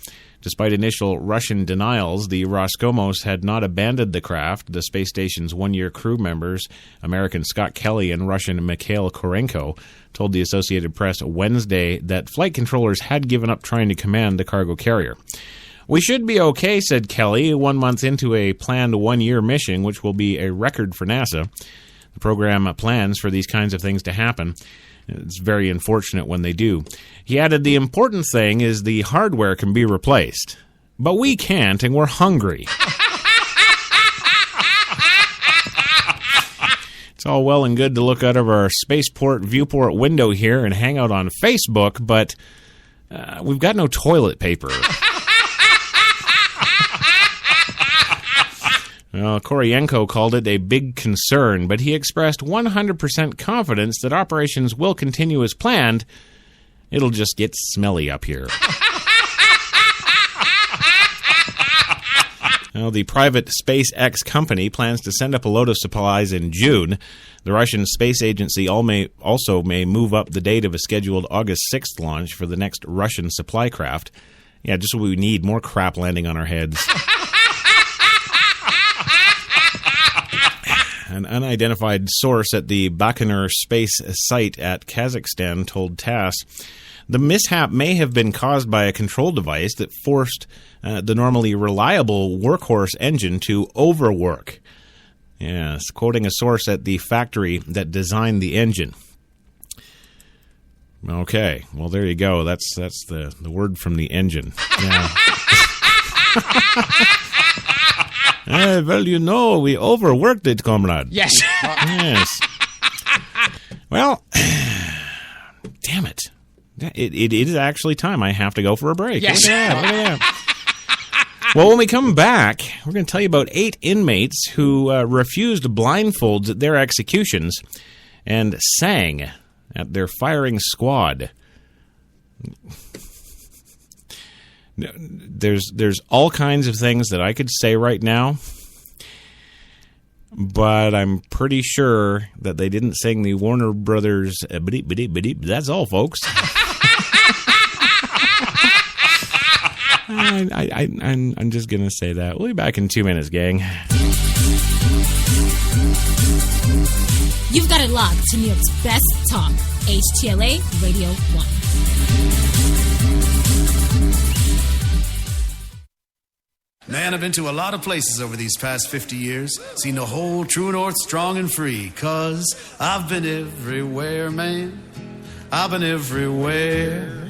Despite initial Russian denials, the Roscosmos had not abandoned the craft. The space station's one-year crew members, American Scott Kelly and Russian Mikhail Korenko, told the Associated Press Wednesday that flight controllers had given up trying to command the cargo carrier. "We should be okay," said Kelly, 1 month into a planned one-year mission, which will be a record for NASA. The program plans for these kinds of things to happen. It's very unfortunate when they do. He added, "The important thing is the hardware can be replaced. But we can't, and we're hungry." It's all well and good to look out of our spaceport viewport window here and hang out on Facebook, but we've got no toilet paper. Well, Korenko called it a big concern, but he expressed 100% confidence that operations will continue as planned. It'll just get smelly up here. Now, the private SpaceX company plans to send up a load of supplies in June. The Russian Space Agency also may move up the date of a scheduled August 6th launch for the next Russian supply craft. Yeah, just what we need, more crap landing on our heads. An unidentified source at the Baikonur space site at Kazakhstan told TASS the mishap may have been caused by a control device that forced the normally reliable workhorse engine to overwork. Yes, quoting a source at the factory that designed the engine. Okay, well, there you go. That's the word from the engine. Yeah. Well, you know, we overworked it, comrade. Yes. Yes. Well, damn it. It is actually time. I have to go for a break. Yes. Look at that. Well, when we come back, we're going to tell you about 8 inmates who refused blindfolds at their executions and sang at their firing squad. There's all kinds of things that I could say right now, but I'm pretty sure that they didn't sing the Warner Brothers. That's all, folks. I'm just gonna say that. We'll be back in 2 minutes, gang. You've got it locked to New York's best talk, HTLA Radio 1. Man, I've been to a lot of places over these past 50 years. Seen the whole true north strong and free. 'Cause I've been everywhere, man. I've been everywhere.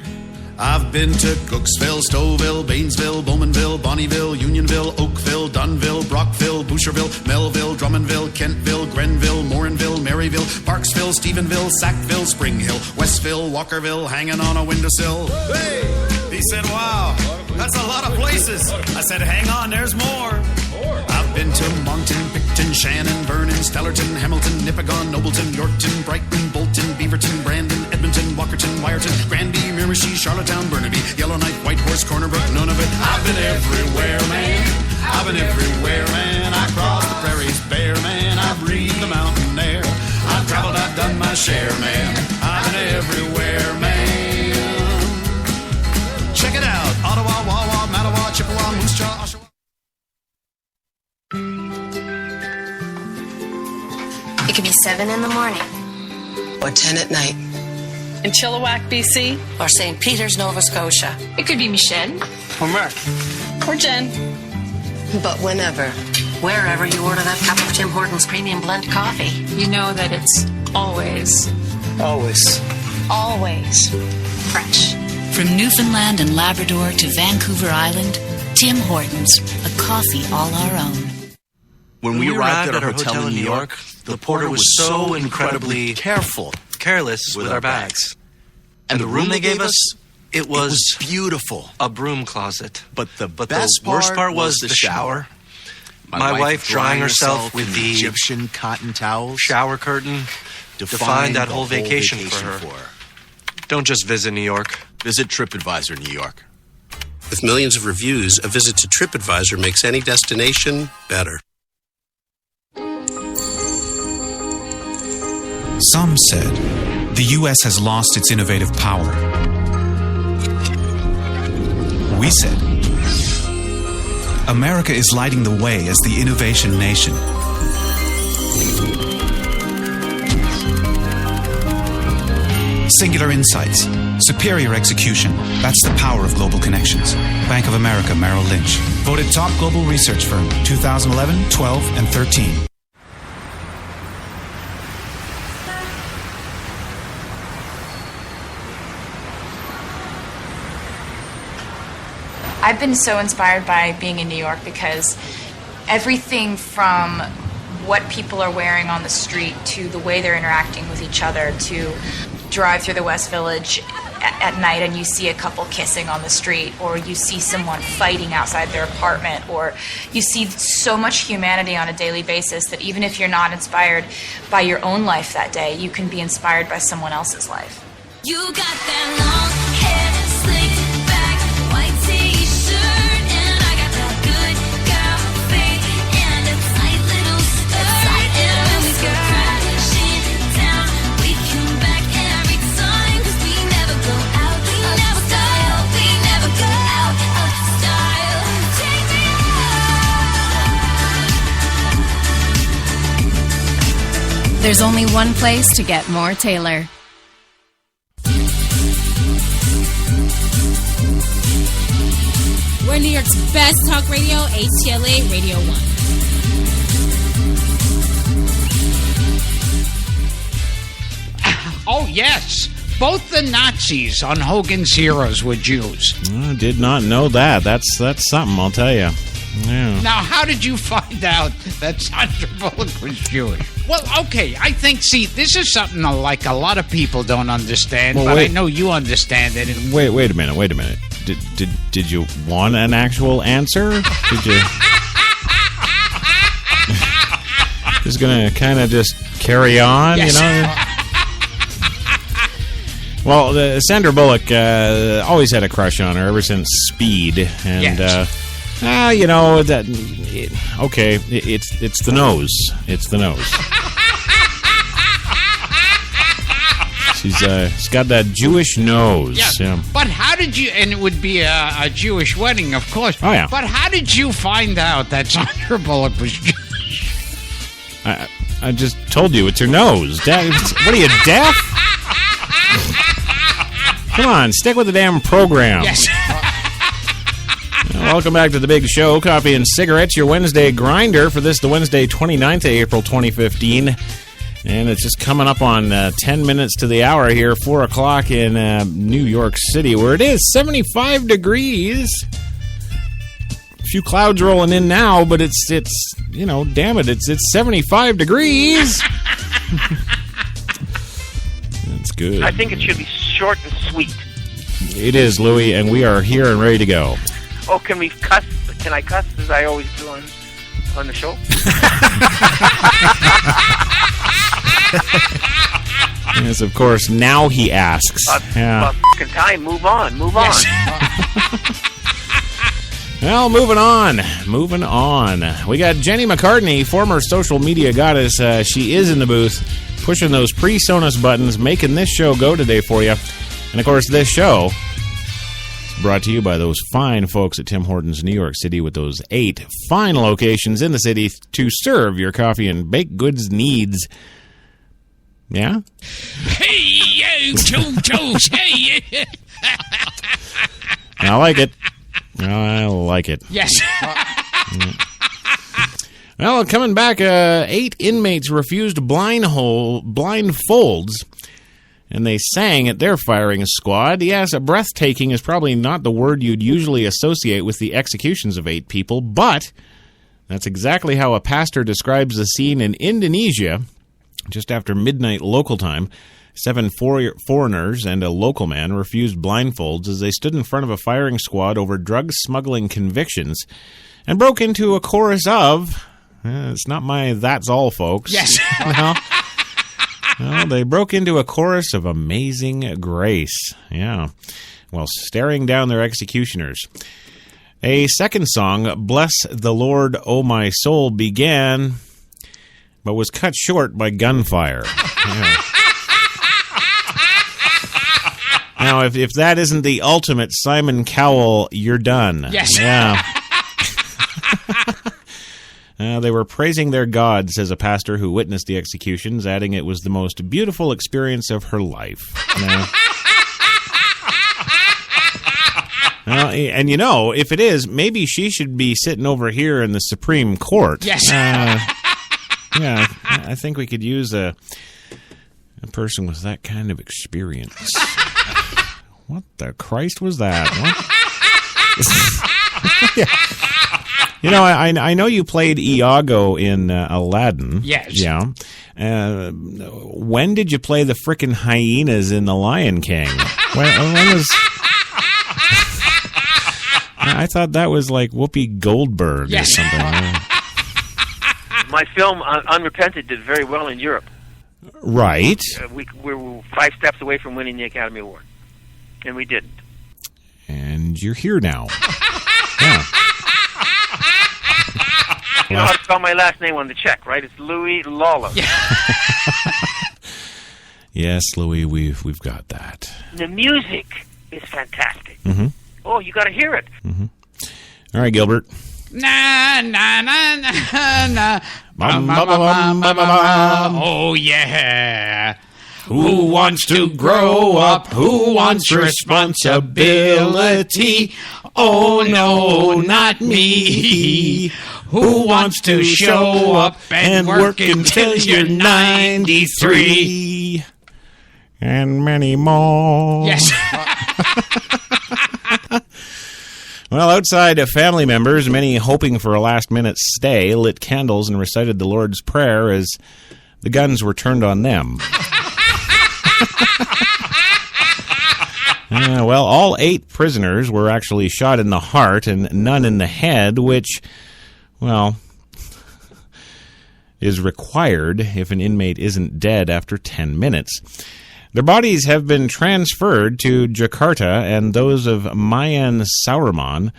I've been to Cooksville, Stouffville, Bainesville, Bowmanville, Bonnieville, Unionville, Oakville, Dunville, Brockville, Boucherville, Melville, Drummondville, Kentville, Grenville, Morinville, Maryville, Parksville, Stephenville, Sackville, Spring Hill, Westville, Walkerville, hanging on a windowsill. Hey! He said, wow, that's a lot of places. I said, hang on, there's more. I've been to Moncton, Picton, Shannon, Vernon, Stellarton, Hamilton, Nipigon, Nobleton, Yorkton, Brighton, Bolton, Beaverton, Brandon, Edmonton, Walkerton, Wyerton, Granby, Miramichi, Charlottetown, Burnaby, Yellowknife, Whitehorse, Corner Brook, none of it. I've been everywhere, man. I've been everywhere, man. I crossed the prairies bare, man. I've breathed the mountain air. I've traveled, I've done my share, man. I've been everywhere, man. Check it out. Ottawa, Wawa, Mattawa, Chippewa, Moose Jaw, Oshawa. It could be 7 in the morning. Or 10 at night. In Chilliwack, BC. Or St. Peters, Nova Scotia. It could be Michelle. Or Mark. Or Jen. But whenever. Wherever you order that cup of Tim Hortons Premium Blend Coffee. You know that it's always fresh. From Newfoundland and Labrador to Vancouver Island, Tim Hortons, a coffee all our own. When we arrived at our hotel in New York, the porter was so incredibly careless with our bags. And the room they gave us, it was beautiful. A broom closet. But the worst part was the shower. My wife drying herself with the Egyptian cotton towels. Shower curtain defined that whole vacation for her. Don't just visit New York. Visit TripAdvisor New York. With millions of reviews, a visit to TripAdvisor makes any destination better. Some said the U.S. has lost its innovative power. We said America is lighting the way as the innovation nation. Singular insights, superior execution. That's the power of global connections. Bank of America Merrill Lynch. Voted top global research firm 2011, 12, and 13. I've been so inspired by being in New York because everything from what people are wearing on the street to the way they're interacting with each other, to drive through the West Village at night and you see a couple kissing on the street, or you see someone fighting outside their apartment, or you see so much humanity on a daily basis that even if you're not inspired by your own life that day, you can be inspired by someone else's life. You got that long hair, slicked back, white t-shirt, and I got that good girl face and a tight little skirt. And when we go crashing down, we come back every time, 'cause we never go out of style. We never go out of style. Take me out. There's only one place to get more Taylor. We're New York's best talk radio, HTLA Radio 1. Oh, yes. Both the Nazis on Hogan's Heroes were Jews. I did not know that. That's something, I'll tell you. Yeah. Now, how did you find out that Sandra Bullock was Jewish? Well, okay, I think, see, this is something like a lot of people don't understand, Well, but wait. I know you understand it. And Wait a minute. Did you want an actual answer? Did you? Just gonna kind of just carry on, Yes. you know? Well, Sandra Bullock always had a crush on her ever since Speed, and you know that. Okay, it's the nose. It's the nose. She's got that Jewish nose. Yeah. But how did you, and it would be a Jewish wedding, of course. Oh, yeah. But how did you find out that Sandra Bullock was Jewish? I just told you, it's her nose. What are you, deaf? Come on, stick with the damn program. Yes. Welcome back to the big show. Coffee and cigarettes, your Wednesday grinder for the Wednesday 29th of April 2015. And it's just coming up on 10 minutes to the hour here, 4 o'clock in New York City, where it is 75 degrees. A few clouds rolling in now, but it's you know, damn it, it's 75 degrees. That's good. I think it should be short and sweet. It is, Louie, and we are here and ready to go. Oh, can we cuss? Can I cuss as I always do on the show? Yes, of course. Now he asks. About fucking time. Move on. Well, moving on. We got Jenny McCartney, former social media goddess. She is in the booth, pushing those pre-Sonus buttons, making this show go today for you. And, of course, this show is brought to you by those fine folks at Tim Hortons, New York City, with those 8 fine locations in the city to serve your coffee and baked goods needs. Yeah? Hey, you, choo-choos, hey. I like it. Yes. Well, coming back, 8 inmates refused blindfolds, and they sang at their firing squad. Yes, breathtaking is probably not the word you'd usually associate with the executions of 8 people, but that's exactly how a pastor describes the scene in Indonesia just after midnight local time. 7 foreigners and a local man refused blindfolds as they stood in front of a firing squad over drug smuggling convictions and broke into a chorus of, it's not my that's all, folks. Yes. Well, they broke into a chorus of Amazing Grace, while staring down their executioners. A second song, Bless the Lord, O My Soul, began, but was cut short by gunfire. Now, if that isn't the ultimate Simon Cowell, you're done. Yes. Yeah. They were praising their God, says a pastor who witnessed the executions, adding it was the most beautiful experience of her life. And you know, if it is, maybe she should be sitting over here in the Supreme Court. Yes. Yeah, I think we could use a person with that kind of experience. What the Christ was that? Yeah. You know, I know you played Iago in Aladdin. Yes. Yeah. When did you play the frickin' hyenas in The Lion King? When was... I thought that was like Whoopi Goldberg or something. My film, Unrepented, did very well in Europe. Right. We were 5 steps away from winning the Academy Award. And we didn't. And you're here now. Yeah. You know how to spell my last name on the check, right? It's Louis Lawler. Yes, Louis, we've got that. The music is fantastic. Mm-hmm. Oh, you got to hear it. Mm-hmm. All right, Gilbert. Na na na na na. Oh yeah. Who wants to grow up? Who wants responsibility? Oh no, not me. Who wants to show up and work until you're 93? And many more. Yes. Well, outside of family members, many hoping for a last-minute stay, lit candles and recited the Lord's Prayer as the guns were turned on them. Well, all 8 prisoners were actually shot in the heart and none in the head, which, well, is required if an inmate isn't dead after 10 minutes. Their bodies have been transferred to Jakarta, and those of Mayan Saurman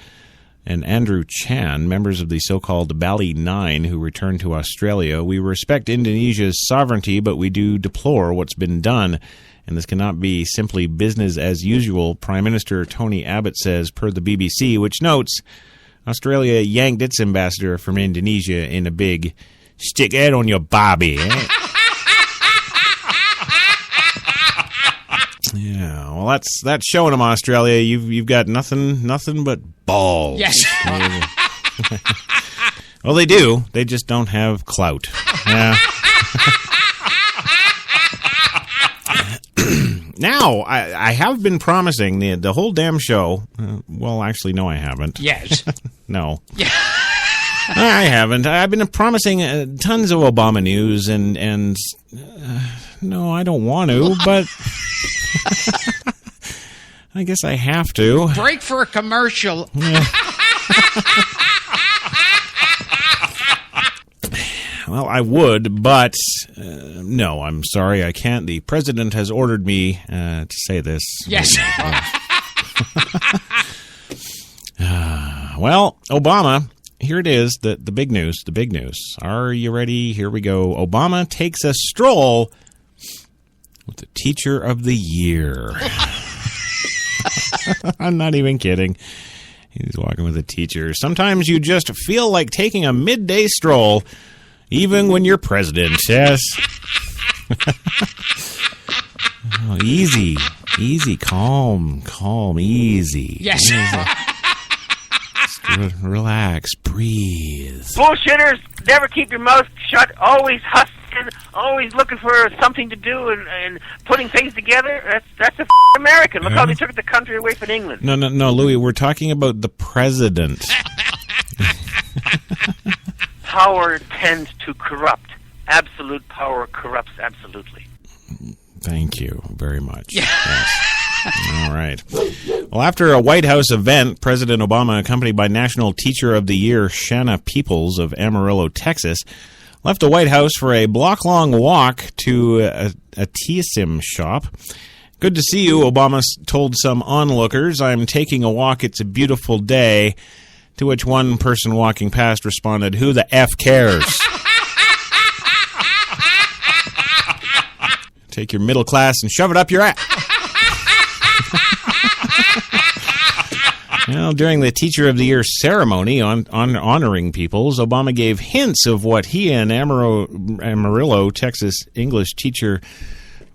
and Andrew Chan, members of the so-called Bali Nine, who returned to Australia. We respect Indonesia's sovereignty, but we do deplore what's been done, and this cannot be simply business as usual, Prime Minister Tony Abbott says, per the BBC, which notes Australia yanked its ambassador from Indonesia in a big stick head on your barbie. Yeah, well, that's showing them, Australia. You've got nothing but balls. Yes. Well, they do. They just don't have clout. Yeah. Now, I have been promising the whole damn show. Well, actually, no, I haven't. Yes. No. Yeah. I haven't. I've been promising tons of Obama news, and no, I don't want to, but I guess I have to. Break for a commercial. Yeah. Well, I would, but no, I'm sorry, I can't. The president has ordered me to say this. Yes. Well, Obama, here it is, the big news, the big news. Are you ready? Here we go. Obama takes a stroll with the Teacher of the Year. I'm not even kidding. He's walking with a teacher. Sometimes you just feel like taking a midday stroll, even when you're president. Yes. Oh, easy, calm, easy. Yes. Just relax, breathe. Bullshitters, never keep your mouth shut, always hustling, always looking for something to do and putting things together. That's a American. Look how they took the country away from England. No, Louis, we're talking about the president. Power tends to corrupt. Absolute power corrupts absolutely. Thank you very much. Yes. All right. Well, after a White House event, President Obama, accompanied by National Teacher of the Year Shanna Peoples of Amarillo, Texas, left the White House for a block-long walk to a TSIM shop. Good to see you, Obama told some onlookers. I'm taking a walk. It's a beautiful day. To which one person walking past responded, who the F cares? Take your middle class and shove it up your ass. Well, during the Teacher of the Year ceremony on honoring peoples, Obama gave hints of what he and Amarillo, Texas English teacher,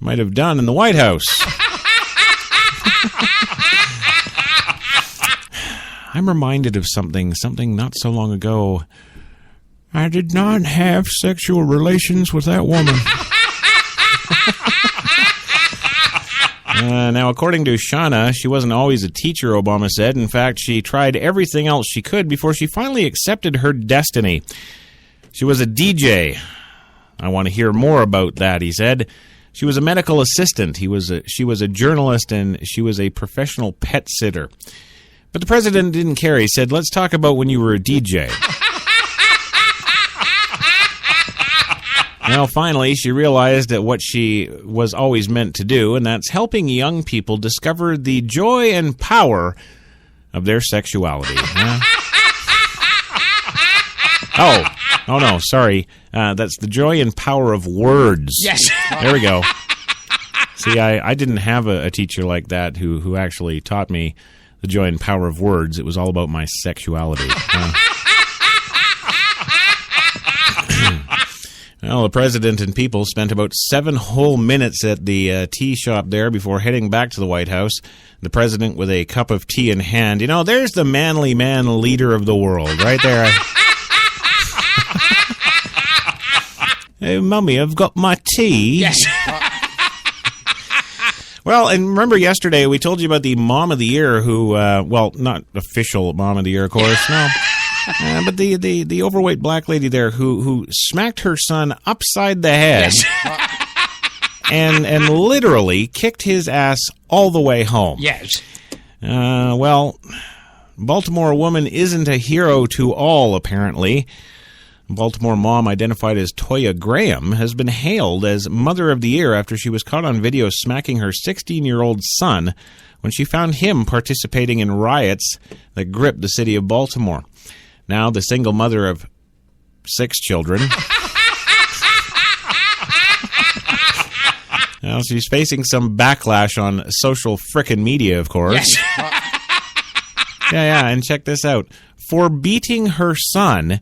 might have done in the White House. I'm reminded of something not so long ago. I did not have sexual relations with that woman. Now, according to Shauna, she wasn't always a teacher, Obama said. In fact, she tried everything else she could before she finally accepted her destiny. She was a DJ. I want to hear more about that, he said. She was a medical assistant. She was a journalist, and she was a professional pet sitter. But the president didn't care. He said, let's talk about when you were a DJ. Well, finally, she realized that what she was always meant to do, and that's helping young people discover the joy and power of their sexuality. Oh, no, sorry. That's the joy and power of words. Yes. There we go. See, I didn't have a teacher like that who actually taught me the joy and power of words. It was all about my sexuality. Well, the president and people spent about 7 whole minutes at the tea shop there before heading back to the White House. The president with a cup of tea in hand. You know, there's the manly man leader of the world right there. Hey, Mummy, I've got my tea. Yes. Well, and remember yesterday we told you about the Mom of the Year who, well, not official Mom of the Year, of course, no. But the overweight black lady there who smacked her son upside the head and literally kicked his ass all the way home. Yes. Well, Baltimore woman isn't a hero to all, apparently. Baltimore mom identified as Toya Graham has been hailed as Mother of the Year after she was caught on video smacking her 16-year-old son when she found him participating in riots that gripped the city of Baltimore. Now, the single mother of 6 children. Now, she's facing some backlash on social frickin' media, of course. Yes. Yeah, and check this out. For beating her son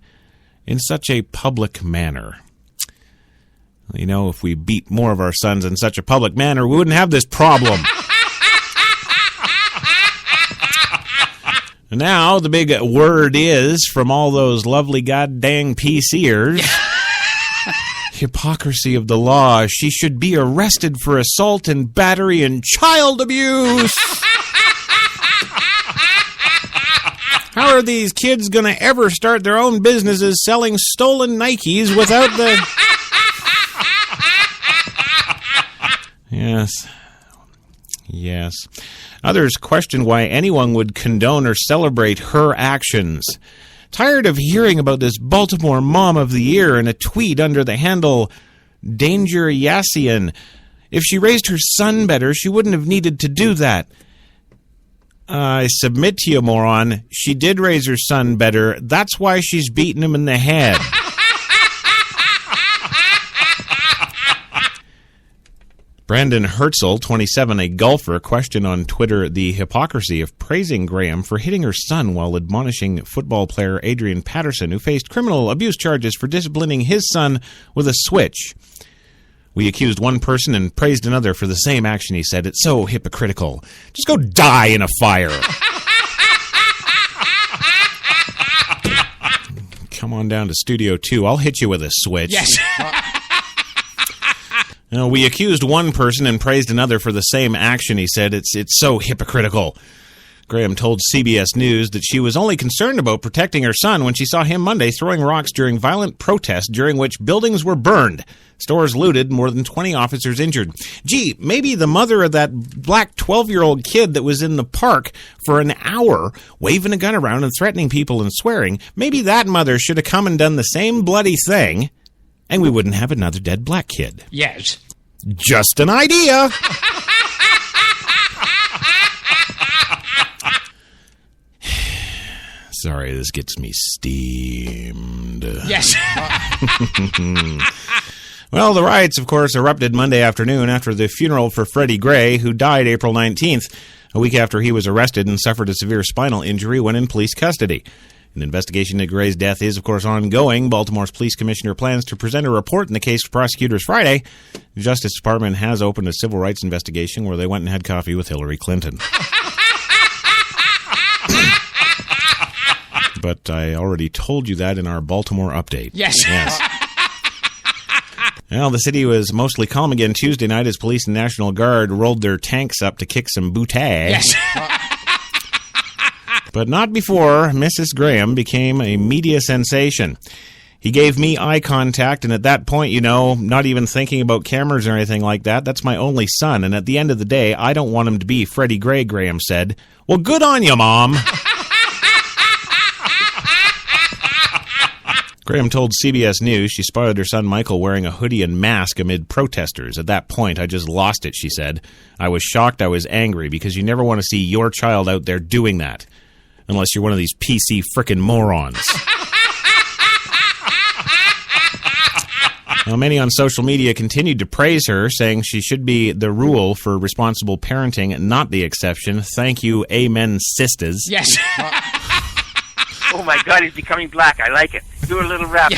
in such a public manner. You know, if we beat more of our sons in such a public manner, we wouldn't have this problem. Now, the big word is, from all those lovely goddamn PCers, hypocrisy of the law. She should be arrested for assault and battery and child abuse. How are these kids going to ever start their own businesses selling stolen Nikes without the... Yes. Others question why anyone would condone or celebrate her actions. Tired of hearing about this Baltimore Mom of the Year in a tweet under the handle Danger Yassian. If she raised her son better, she wouldn't have needed to do that. I submit to you, moron. She did raise her son better. That's why she's beating him in the head. Brandon Herzl, 27, a golfer, questioned on Twitter the hypocrisy of praising Graham for hitting her son while admonishing football player Adrian Patterson, who faced criminal abuse charges for disciplining his son with a switch. We accused one person and praised another for the same action, he said. It's so hypocritical. Just go die in a fire. Come on down to Studio 2. I'll hit you with a switch. Yes. We accused one person and praised another for the same action, he said. It's so hypocritical. Graham told CBS News that she was only concerned about protecting her son when she saw him Monday throwing rocks during violent protests during which buildings were burned, stores looted, more than 20 officers injured. Gee, maybe the mother of that black 12-year-old kid that was in the park for an hour waving a gun around and threatening people and swearing, maybe that mother should have come and done the same bloody thing, and we wouldn't have another dead black kid. Yes. Just an idea. Sorry, this gets me steamed. Yes. Well, the riots, of course, erupted Monday afternoon after the funeral for Freddie Gray, who died April 19th, a week after he was arrested and suffered a severe spinal injury when in police custody. An investigation into Gray's death is, of course, ongoing. Baltimore's police commissioner plans to present a report in the case to prosecutors Friday. The Justice Department has opened a civil rights investigation where they went and had coffee with Hillary Clinton. But I already told you that in our Baltimore update. Yes. Well, the city was mostly calm again Tuesday night as police and National Guard rolled their tanks up to kick some bootay. Yes. But not before Mrs. Graham became a media sensation. He gave me eye contact, and at that point, not even thinking about cameras or anything like that, that's my only son, and at the end of the day, I don't want him to be Freddie Gray, Graham said. Well, good on you, Mom. Graham told CBS News she spotted her son Michael wearing a hoodie and mask amid protesters. At that point, I just lost it, she said. I was shocked, I was angry, because you never want to see your child out there doing that. Unless you're one of these PC frickin' morons. Now, many on social media continued to praise her, saying she should be the rule for responsible parenting, not the exception. Thank you, amen, sisters. Yes. Oh my God, he's becoming black. I like it. Do a little rap.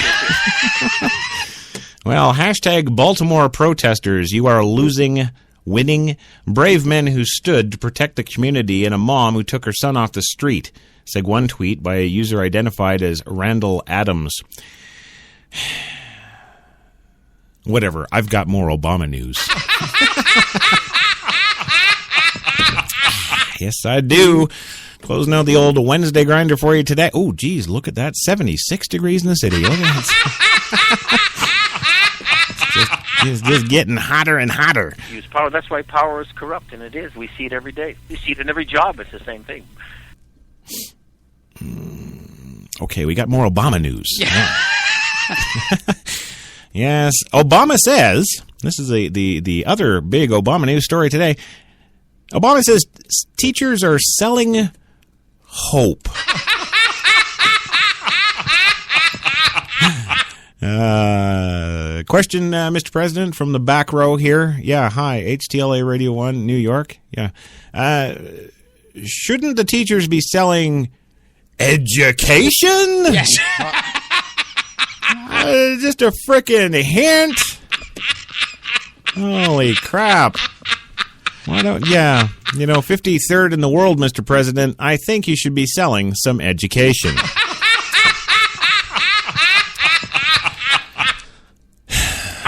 Well, hashtag Baltimore protesters. You are losing, winning. Brave men who stood to protect the community and a mom who took her son off the street, said one tweet by a user identified as Randall Adams. Whatever. I've got more Obama news. Yes, I do. Closing out the old Wednesday grinder for you today. Oh, geez, look at that. 76 degrees in the city. Look at that. It's just getting hotter and hotter. Use power. That's why power is corrupt, and it is. We see it every day. We see it in every job. It's the same thing. Okay, we got more Obama news. Yeah. Yes, Obama says, this is the other big Obama news story today. Obama says teachers are selling hope. Question, Mr. President, from the back row here. Yeah, hi, HTLA Radio 1, New York. Yeah. Shouldn't the teachers be selling education? Yes. Just a frickin' hint. Holy crap. Why don't, 53rd in the world, Mr. President, I think you should be selling some education.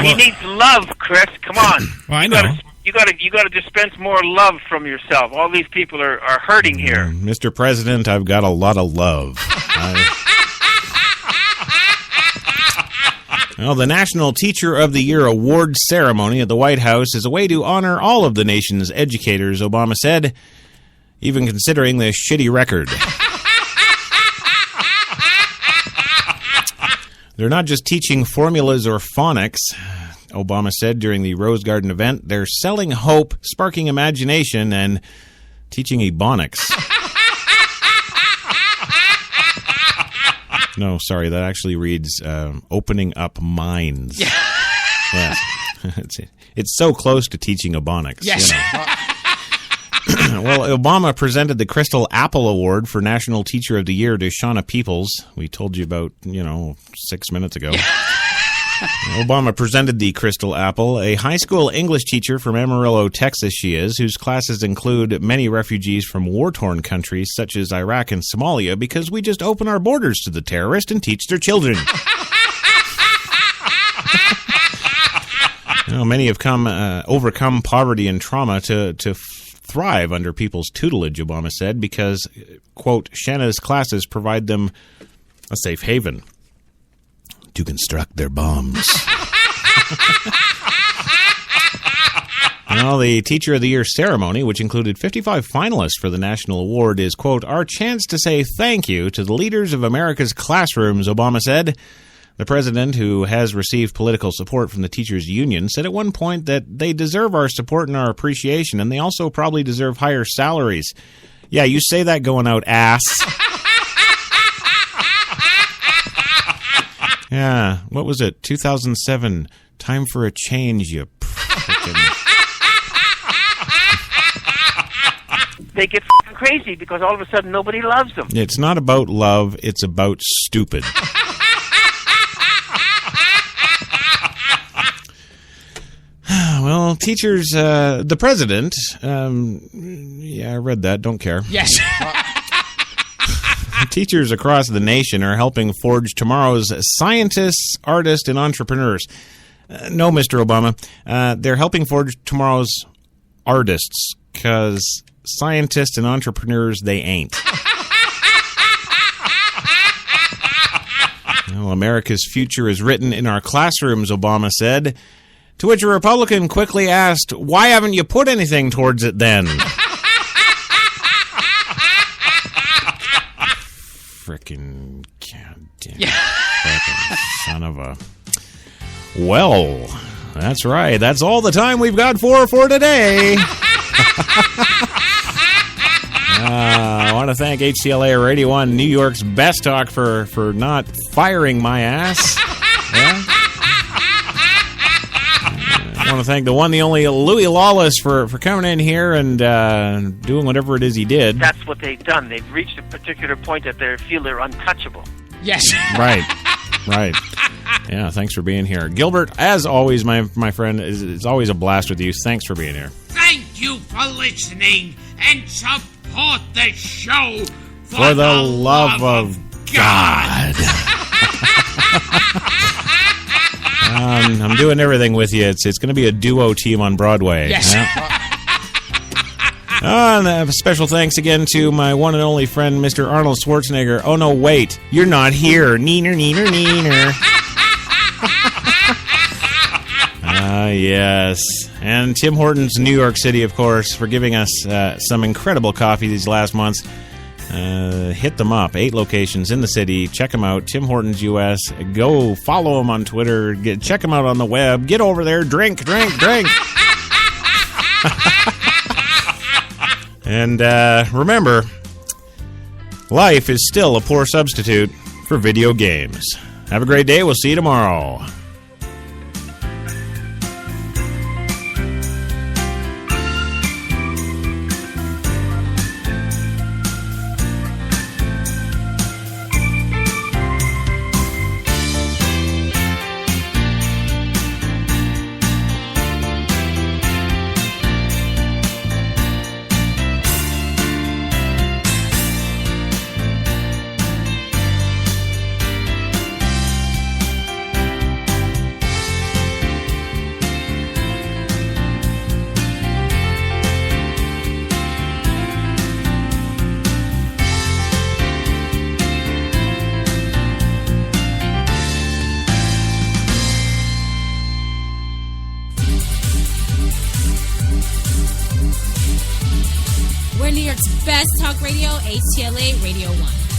He needs love, Chris. Come on. Well, I know. You got to dispense more love from yourself. All these people are hurting here. Mr. President, I've got a lot of love. Well, the National Teacher of the Year award ceremony at the White House is a way to honor all of the nation's educators, Obama said, even considering the shitty record. They're not just teaching formulas or phonics, Obama said during the Rose Garden event. They're selling hope, sparking imagination, and teaching ebonics. No, sorry, that actually reads opening up minds. Yeah. Yes. It's so close to teaching ebonics. Yes. Well, Obama presented the Crystal Apple Award for National Teacher of the Year to Shauna Peoples. We told you about, 6 minutes ago. Obama presented the Crystal Apple, a high school English teacher from Amarillo, Texas she is, whose classes include many refugees from war-torn countries such as Iraq and Somalia, because we just open our borders to the terrorists and teach their children. Many have overcome poverty and trauma to thrive under people's tutelage, Obama said, because, quote, Shanna's classes provide them a safe haven to construct their bombs. Well, the Teacher of the Year ceremony, which included 55 finalists for the national award, is, quote, our chance to say thank you to the leaders of America's classrooms, Obama said. The president, who has received political support from the teachers' union, said at one point that they deserve our support and our appreciation, and they also probably deserve higher salaries. Yeah, you say that going out, ass. Yeah, what was it? 2007. Time for a change, you frickin'... They get crazy because all of a sudden nobody loves them. It's not about love, it's about stupid. Well, teachers, the president, yeah, I read that, don't care. Yes. Teachers across the nation are helping forge tomorrow's scientists, artists, and entrepreneurs. No, Mr. Obama. They're helping forge tomorrow's artists, because scientists and entrepreneurs, they ain't. Well, America's future is written in our classrooms, Obama said. To which a Republican quickly asked, why haven't you put anything towards it then? Frickin' goddamn frickin' son of a... Well, that's right. That's all the time we've got for today. I want to thank HTLA Radio 1, New York's best talk, for not firing my ass. Yeah? I want to thank the one, the only Louis Lawless for coming in here and doing whatever it is he did. That's what they've done. They've reached a particular point that they feel they're untouchable. Yes. Right. Yeah, thanks for being here. Gilbert, as always, my friend, it's always a blast with you. Thanks for being here. Thank you for listening and support the show For the love of God. I'm doing everything with you. It's going to be a duo team on Broadway. Yes. And a special thanks again to my one and only friend, Mr. Arnold Schwarzenegger. Oh, no, wait. You're not here. Neener. Yes. And Tim Hortons, New York City, of course, for giving us some incredible coffee these last months. Hit them up. 8 locations in the city. Check them out. Tim Hortons US. Go follow them on Twitter. Check them out on the web. Get over there. Drink. And remember, life is still a poor substitute for video games. Have a great day. We'll see you tomorrow. We're New York's best talk radio, HTLA Radio 1.